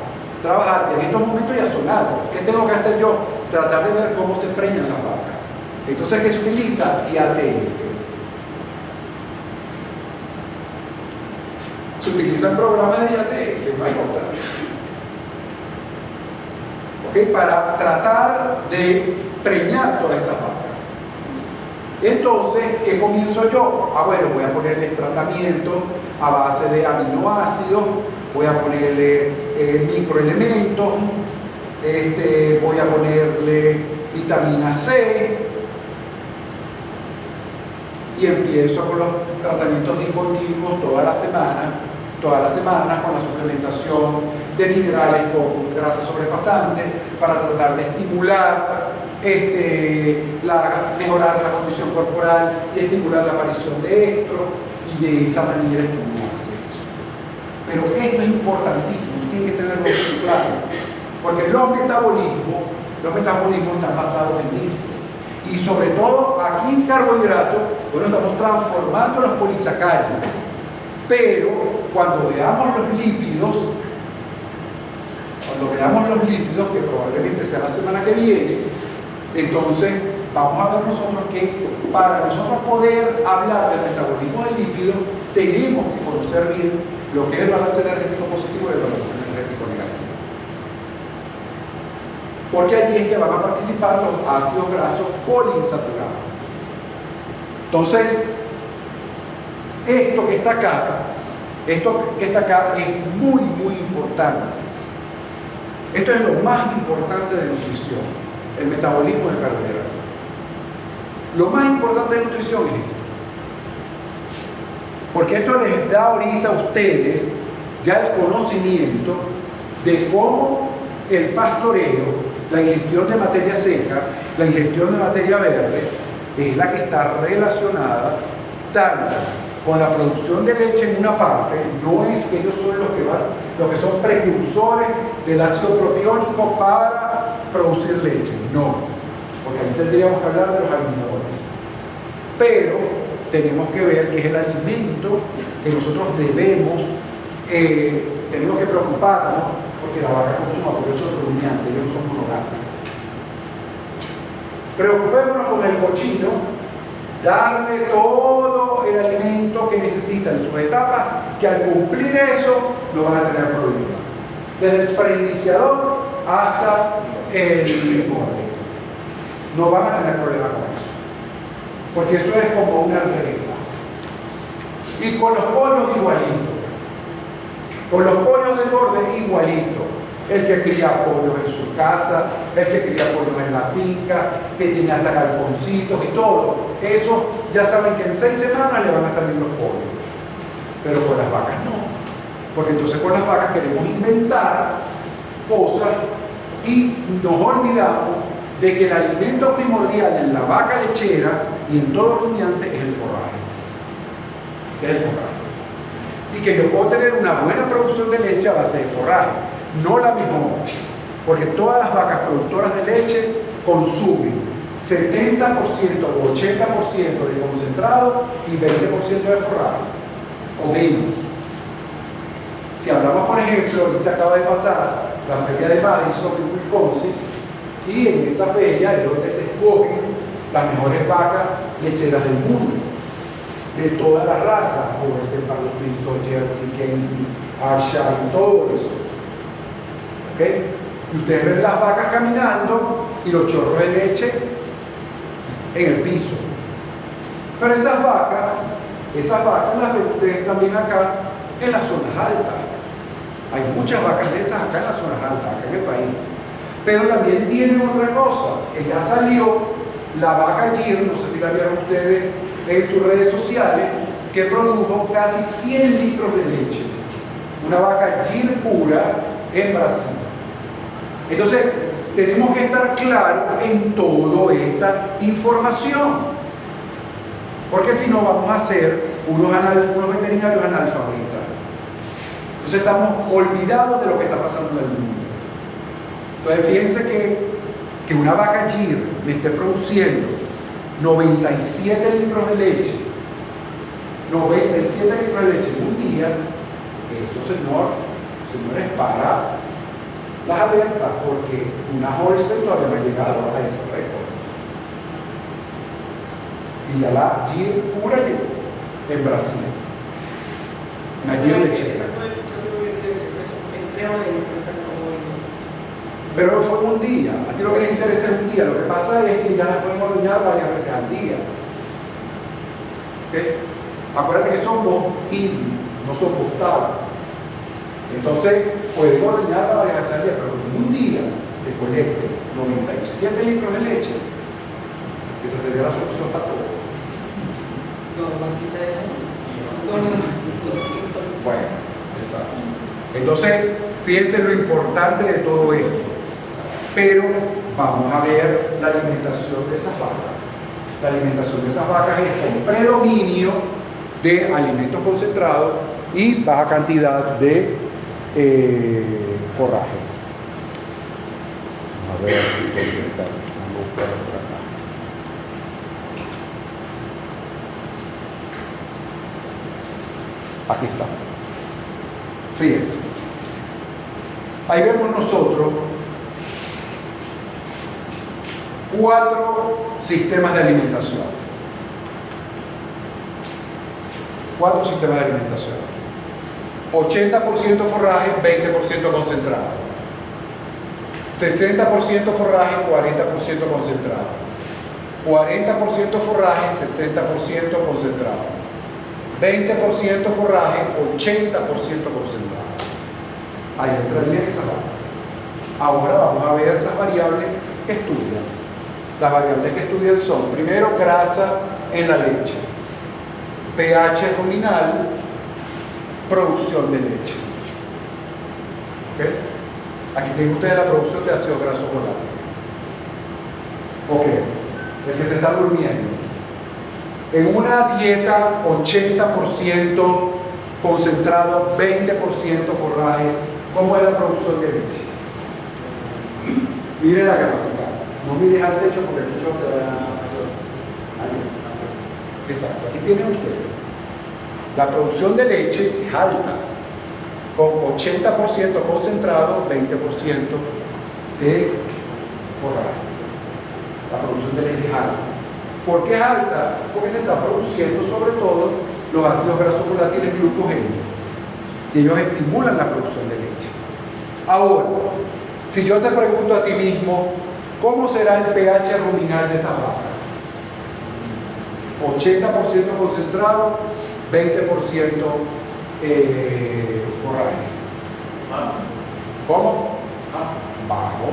en estos momentos ya son altos. ¿Qué tengo que hacer yo? Tratar de ver cómo se preñan las vacas. Entonces, ¿qué se utiliza? IATF. Se utilizan programas de IATF, no hay otra. ¿Ok? Para tratar de preñar todas esas vacas. Entonces, ¿qué comienzo yo? Bueno, voy a ponerles tratamiento a base de aminoácidos, voy a ponerle microelementos, voy a ponerle vitamina C y empiezo con los tratamientos discontinuos todas las semanas con la suplementación de minerales con grasa sobrepasante para tratar de estimular mejorar la condición corporal y estimular la aparición de estro, y de esa manera es que uno hace eso. Pero esto es importantísimo, tiene que tenerlo muy claro, porque los metabolismos están basados en esto. Y sobre todo aquí en carbohidratos, bueno, estamos transformando los polisacáridos, pero cuando veamos los lípidos, que probablemente sea la semana que viene, entonces vamos a ver nosotros que para nosotros poder hablar del metabolismo del lípido, tenemos que conocer bien lo que es el balance energético positivo y el balance energético negativo. Porque allí es que van a participar los ácidos grasos poliinsaturados. Entonces, esto que está acá es muy, muy importante. Esto es lo más importante de nutrición, el metabolismo de carbohidratos. Lo más importante de nutrición es esto. Porque esto les da ahorita a ustedes ya el conocimiento de cómo el pastoreo, la ingestión de materia seca, la ingestión de materia verde, es la que está relacionada tanto con la producción de leche en una parte. No es que ellos son los que son precursores del ácido propiónico para producir leche, no, porque ahí tendríamos que hablar de los almidones. Pero tenemos que ver que es el alimento que nosotros tenemos que preocuparnos, porque la vaca consuma, porque eso es rumiante, ellos no son monogámicos. Preocupémonos con el cochino, darle todo el alimento que necesita en sus etapas, que al cumplir eso no van a tener problemas. Desde el preiniciador hasta el borde. No van a tener problemas con eso. Porque eso es como una regla. Y con los pollos igualito. Con los pollos de borde igualito. El que cría pollos en su casa, el que cría pollos en la finca, que tiene hasta galponcitos y todo. Eso ya saben que en 6 semanas le van a salir los pollos. Pero con las vacas no. Porque entonces con las vacas queremos inventar cosas y nos olvidamos de que el alimento primordial en la vaca lechera y en todo rumiante es el forraje. Y que yo puedo tener una buena producción de leche a base de forraje, no la mejor, porque todas las vacas productoras de leche consumen 70% o 80% de concentrado y 20% de forraje, o menos. Si hablamos, por ejemplo, ahorita acaba de pasar la feria de Madison en Wisconsin, y en esa feria es donde se escogen las mejores vacas lecheras del mundo, de todas las razas, Holstein, Palo Suizo, Jersey, Kenzie, Ayrshire, todo eso. ¿Okay? Y ustedes ven las vacas caminando y los chorros de leche en el piso. Pero esas vacas las ven ustedes también acá en las zonas altas. Hay muchas vacas de esas acá en las zonas altas, acá en el país. Pero también tiene otra cosa, que ya salió la vaca Gir, no sé si la vieron ustedes en sus redes sociales, que produjo casi 100 litros de leche. Una vaca Gir pura en Brasil. Entonces, tenemos que estar claros en toda esta información. Porque si no, vamos a ser unos veterinarios analfabetas. Entonces, estamos olvidados de lo que está pasando en el mundo. Entonces, fíjense que que una vaca Gir me esté produciendo 97 litros de leche, 97 litros de leche en un día, eso, señores, para las alertas, porque una Holstein todavía no ha llegado a ese récord. Y ya la Gir pura llegó en Brasil. Una Gir lechera. Ese fue el entrego de la empresa como Pero fue un día. A ti lo que te interesa es un día. Lo que pasa es que ya las pueden ordeñar varias veces al día. ¿Okay? Acuérdate que son dos híbridos, no son postados. Entonces, pueden ordeñar varias veces al día, pero en un día te colecte 97 litros de leche, esa sería la solución para todo. Bueno, exacto. Entonces, fíjense lo importante de todo esto. Pero vamos a ver la alimentación de esas vacas. La alimentación de esas vacas es con predominio de alimentos concentrados y baja cantidad de forraje. A ver, ¿dónde está? Vamos a buscar por acá. Aquí está. Fíjense. Ahí vemos nosotros 4 sistemas de alimentación. 4 sistemas de alimentación. 80% forraje, 20% concentrado. 60% forraje, 40% concentrado. 40% forraje, 60% concentrado. 20% forraje, 80% concentrado. Ahí entraría esa parte. Ahora vamos a ver las variables que estudian. Las variables que estudian son, primero, grasa en la leche, pH ruminal, producción de leche. ¿Okay? Aquí tienen ustedes la producción de ácido graso volátil. Ok, el que se está durmiendo. En una dieta 80% concentrado, 20% forraje, ¿cómo es la producción de leche? Mire la gráfica, no mires al techo porque el techo te va a... Exacto, aquí tienen ustedes. La producción de leche es alta, con 80% concentrado, 20% de forraje. La producción de leche es alta. ¿Por qué es alta? Porque se está produciendo sobre todo los ácidos grasos volátiles glucogénicos y ellos estimulan la producción de leche. Ahora, si yo te pregunto a ti mismo, ¿cómo será el pH ruminal de esa vaca? 80% concentrado, 20% forraje. ¿Cómo? Bajo.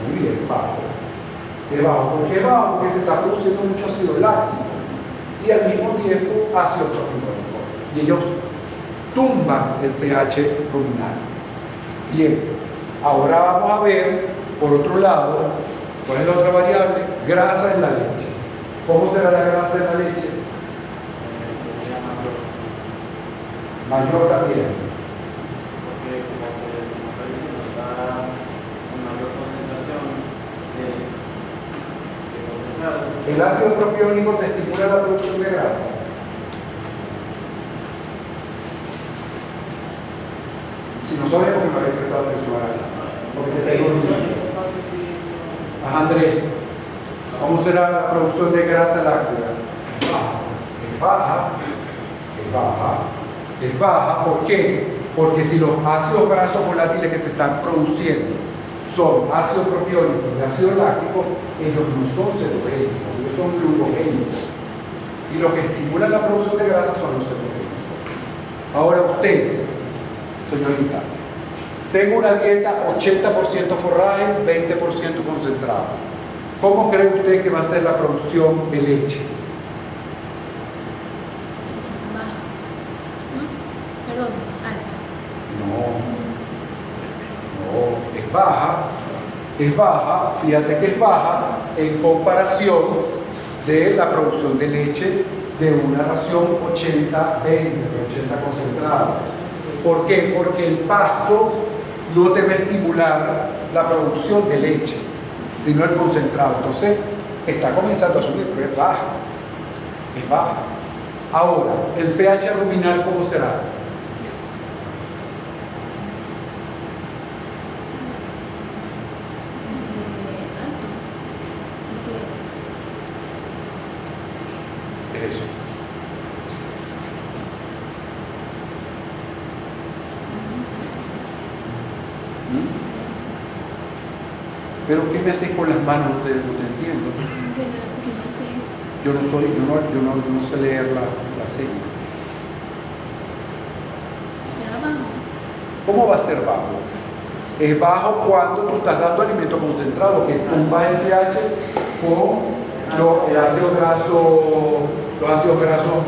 Muy bien, bajo. Es bajo. ¿Por qué es bajo? Porque se está produciendo mucho ácido láctico y al mismo tiempo ácido proteínico. Y ellos tumban el pH ruminal. Bien, ahora vamos a ver, por otro lado, ¿cuál es la otra variable? Grasa en la leche. ¿Cómo será la grasa en la leche? Mayor también. Porque como está diciendo, está en mayor concentración de concentrado. El ácido propiónico te estimula la producción de grasa. Si no sabes, porque no habéis prestado atención a la grasa. Porque te tengo un Ajá, Andrés, ¿cómo será la producción de grasa láctea? Es baja. ¿Por qué? Porque si los ácidos grasos volátiles que se están produciendo son ácido propiónico y ácido láctico, ellos no son cetogénicos, ellos son glucogénicos. Y los que estimulan la producción de grasa son los cetogénicos. Ahora usted, señorita, tengo una dieta 80% forraje, 20% concentrado. ¿Cómo cree usted que va a ser la producción de leche? Perdón, No, es baja, fíjate que es baja en comparación de la producción de leche de una ración 80-20, de 80 concentrada. ¿Por qué? Porque el pasto no te va a estimular la producción de leche. sino el concentrado. Entonces, está comenzando a subir, pero es baja. Es baja. Ahora, el pH ruminal, ¿cómo será? Es eso. Pero ¿qué me haces con las manos? No te entiendo. Que no sé. Yo no sé leer la seña. ¿Será bajo? ¿Cómo va a ser bajo? Es bajo cuando tú estás dando alimento concentrado, que tumbas el pH con los ácidos grasos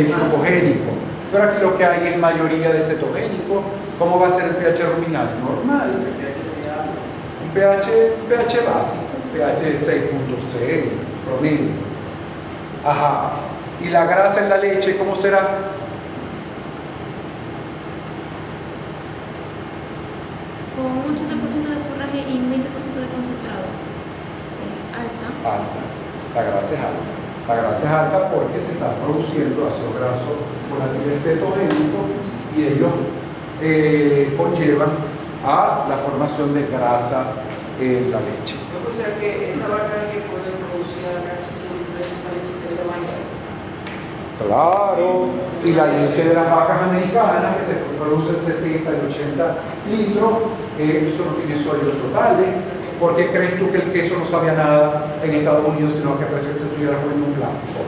glucogénicos. Pero aquí lo que hay es mayoría de cetogénicos. ¿Cómo va a ser el pH ruminal? Normal. Un pH básico, pH de 6.6, promedio. Ajá. ¿Y la grasa en la leche cómo será? Con un 80% de forraje y un 20% de concentrado. Alta. Alta. La grasa es alta. La grasa es alta porque se están produciendo ácidos grasos volátiles cetogénicos y ellos conllevan a la formación de grasa en la leche. O sea que esa vaca que puede producir casi siempre esa leche sería más grasa. Claro, y la leche de las vacas americanas que te producen 70 y 80 litros, eso no tiene sólidos totales. ¿Por qué crees tú que el queso no sabía nada en Estados Unidos, sino que parece que estuvieras comiendo un plástico?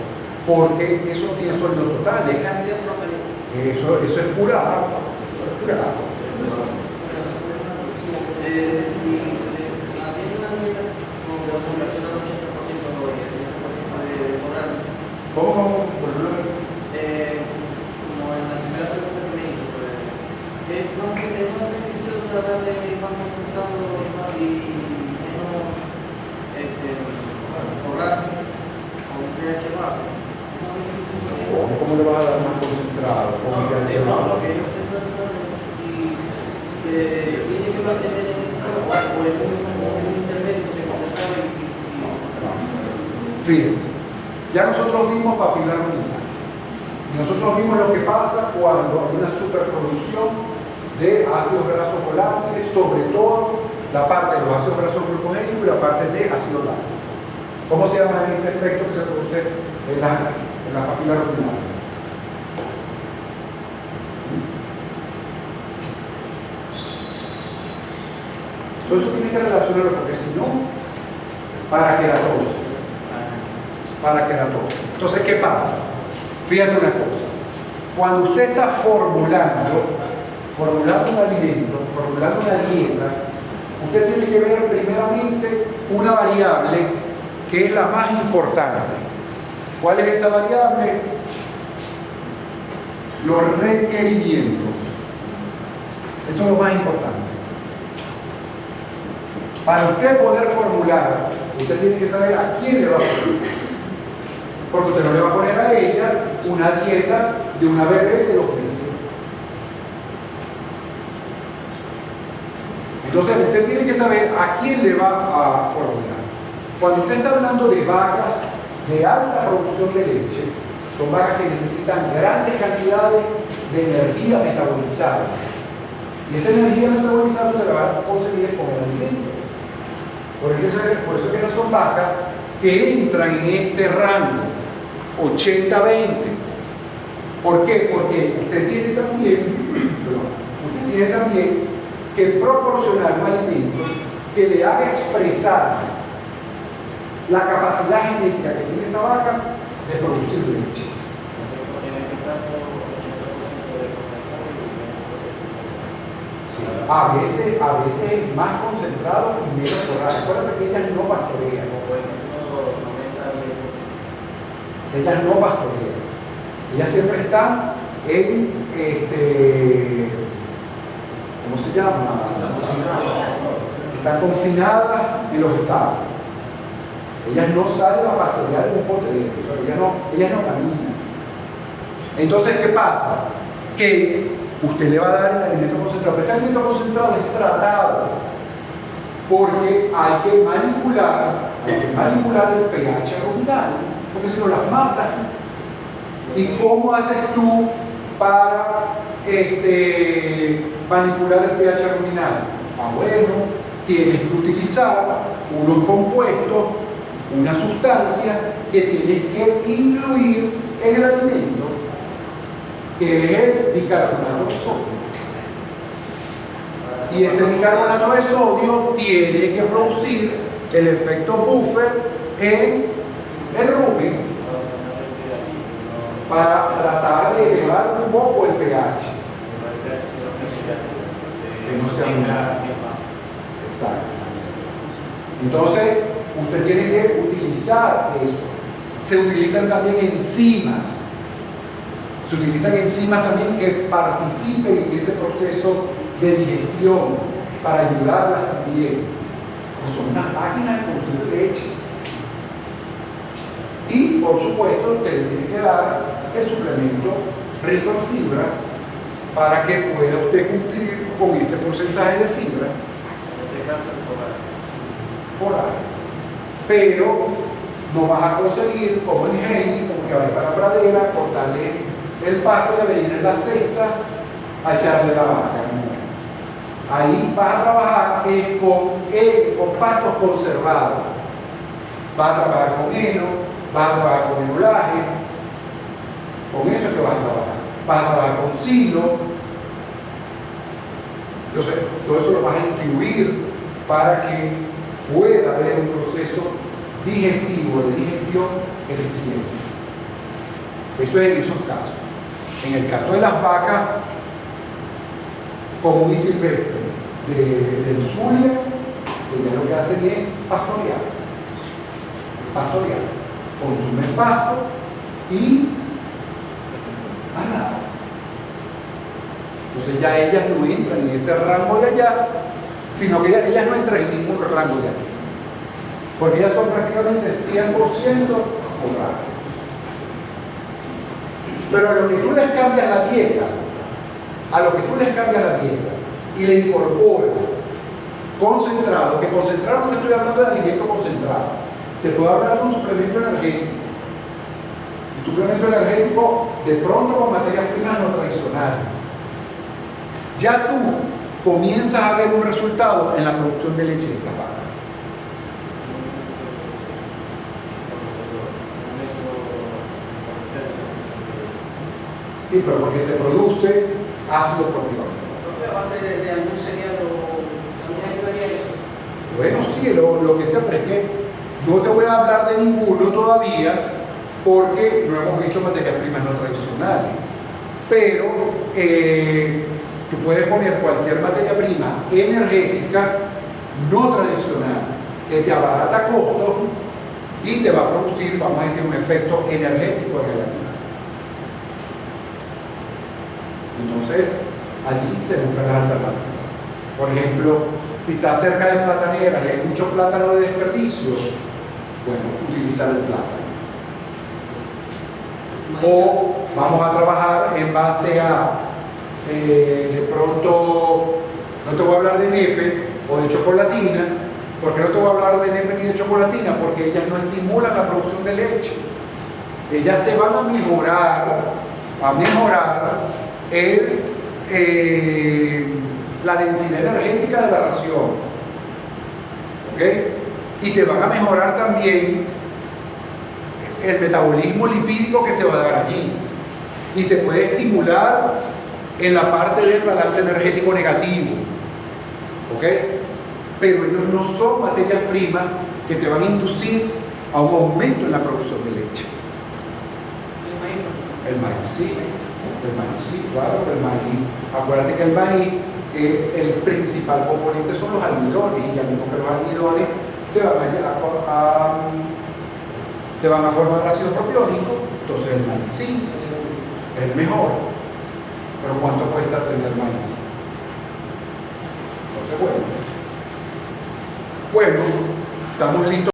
Porque eso no tiene sólidos totales. Eso es pura agua. Eso es pura agua. Si se mantiene una dieta con concentración al 80% de forraje, ¿Cómo? como en la primera pregunta que me hizo, es más beneficioso darle más concentrado y menos forraje a un pH bajo. ¿Cómo le vas a dar más concentrado? ¿Cómo No, pH bajo? lo que yo estoy tratando es si se tiene que mantener en ese estado o es un intermedio entre concentrado y Fíjense, ya nosotros vimos papilar ruminal. Y nosotros vimos lo que pasa cuando hay una superproducción de ácidos grasos volátiles, sobre todo la parte de los ácidos grasos glucogénicos y la parte de ácido láctico. ¿Cómo se llama ese efecto que se produce en la papila ruminal? Todo eso tiene que relacionarlo porque si no, para queratosis. Entonces, ¿qué pasa? Fíjate una cosa. Cuando usted está formulando un alimento, formulando una dieta, usted tiene que ver primeramente una variable que es la más importante. ¿Cuál es esa variable? Los requerimientos. Eso es lo más importante. Para usted poder formular, usted tiene que saber a quién le va a poner. Porque usted no le va a poner a ella una dieta de una bebé de 2 meses. Entonces usted tiene que saber a quién le va a formular. Cuando usted está hablando de vacas de alta producción de leche, son vacas que necesitan grandes cantidades de energía metabolizada. Y esa energía metabolizada usted la va a conseguir con el alimento. Por eso que esas son vacas que entran en este rango 80-20. ¿Por qué? Porque usted tiene también que proporcionar un alimento que le haga expresar la capacidad genética que tiene esa vaca de producir leche. en este caso 80% de concentrado y 20% Sí. A veces es más concentrado y menos forraje. Acuérdate que ellas no pastorean. por ejemplo 90 y 10%. Ellas no pastorean. Ellas siempre están en ¿cómo se llama? Están confinadas en los estados. Ellas no salen a pastorear en un potrero, o sea, ellas no caminan. Entonces, ¿qué pasa? Que usted le va a dar el alimento concentrado, pero ese alimento concentrado es tratado. porque hay que manipular el pH ruminal, porque si no las matan. ¿Y cómo haces tú para manipular el pH ruminal? Bueno, tienes que utilizar unos compuestos, una sustancia que tienes que incluir en el alimento, que es el bicarbonato de sodio. Y ese bicarbonato de sodio tiene que producir el efecto buffer en el rumen para tratar de elevar un poco el pH. Que no sea muy alto. Exacto. Entonces, usted tiene que utilizar eso. Se utilizan también enzimas. Se utilizan enzimas también que participen en ese proceso de digestión para ayudarlas también. Pues son unas máquinas de producción de leche. Y, por supuesto, usted le tiene que dar el suplemento rico en fibra para que pueda usted cumplir con ese porcentaje de fibra foral. Pero no vas a conseguir, como en Heidi, como que vaya para la pradera, cortarle el pasto y a venir en la cesta a echarle la vaca. Ahí vas a trabajar con pastos conservados. Vas a trabajar con heno, vas a trabajar con enolaje, con eso es que vas a trabajar. Vas a trabajar con silo. Entonces, todo eso lo vas a incluir para que pueda haber un proceso digestivo, de digestión eficiente. Eso es en esos casos. En el caso de las vacas común y silvestre del Zulia, ellas lo que hacen es pastorear. Consumen pasto y más nada. Entonces ya ellas no entran en ese rango de allá, sino que ellas no entran en ningún rango de allá. Porque ellas son prácticamente 100% forradas. Pero a lo que tú les cambias la dieta, y le incorporas concentrado, que concentrado no te estoy hablando de alimento concentrado, te puedo hablar de un suplemento energético. Un suplemento energético de pronto con materias primas no tradicionales. Ya tú comienzas a ver un resultado en la producción de leche de esa vaca. Sí, pero porque se produce ácido propiónico. ¿A base de algún cereal o también ayudaría eso? Bueno, sí, lo que sea, pero es que no te voy a hablar de ninguno todavía porque no hemos visto materias primas no tradicionales. Pero tú puedes poner cualquier materia prima energética no tradicional que te abarata costos y te va a producir, vamos a decir, un efecto energético en el animal. Entonces, allí se buscan las alternativas. Por ejemplo, si estás cerca de plataneras y hay mucho plátano de desperdicio, bueno, utilizar el plátano. O vamos a trabajar en base a, de pronto, no te voy a hablar de nepe o de chocolatina. ¿Por qué no te voy a hablar de nepe ni de chocolatina? Porque ellas no estimulan la producción de leche. Ellas te van a mejorar la densidad energética de la ración. ¿Ok? Y te van a mejorar también el metabolismo lipídico que se va a dar allí. Y te puede estimular en la parte del balance energético negativo. ¿Ok? Pero ellos no son materias primas que te van a inducir a un aumento en la producción de leche. El maíz, sí. El maíz, sí, claro, el maíz. Acuérdate que el maíz, el principal componente son los almidones, y ya vimos que los almidones te van a formar ácido propiónico. Entonces el maíz sí, es el mejor. Pero ¿cuánto cuesta tener maíz? Entonces, bueno, estamos listos.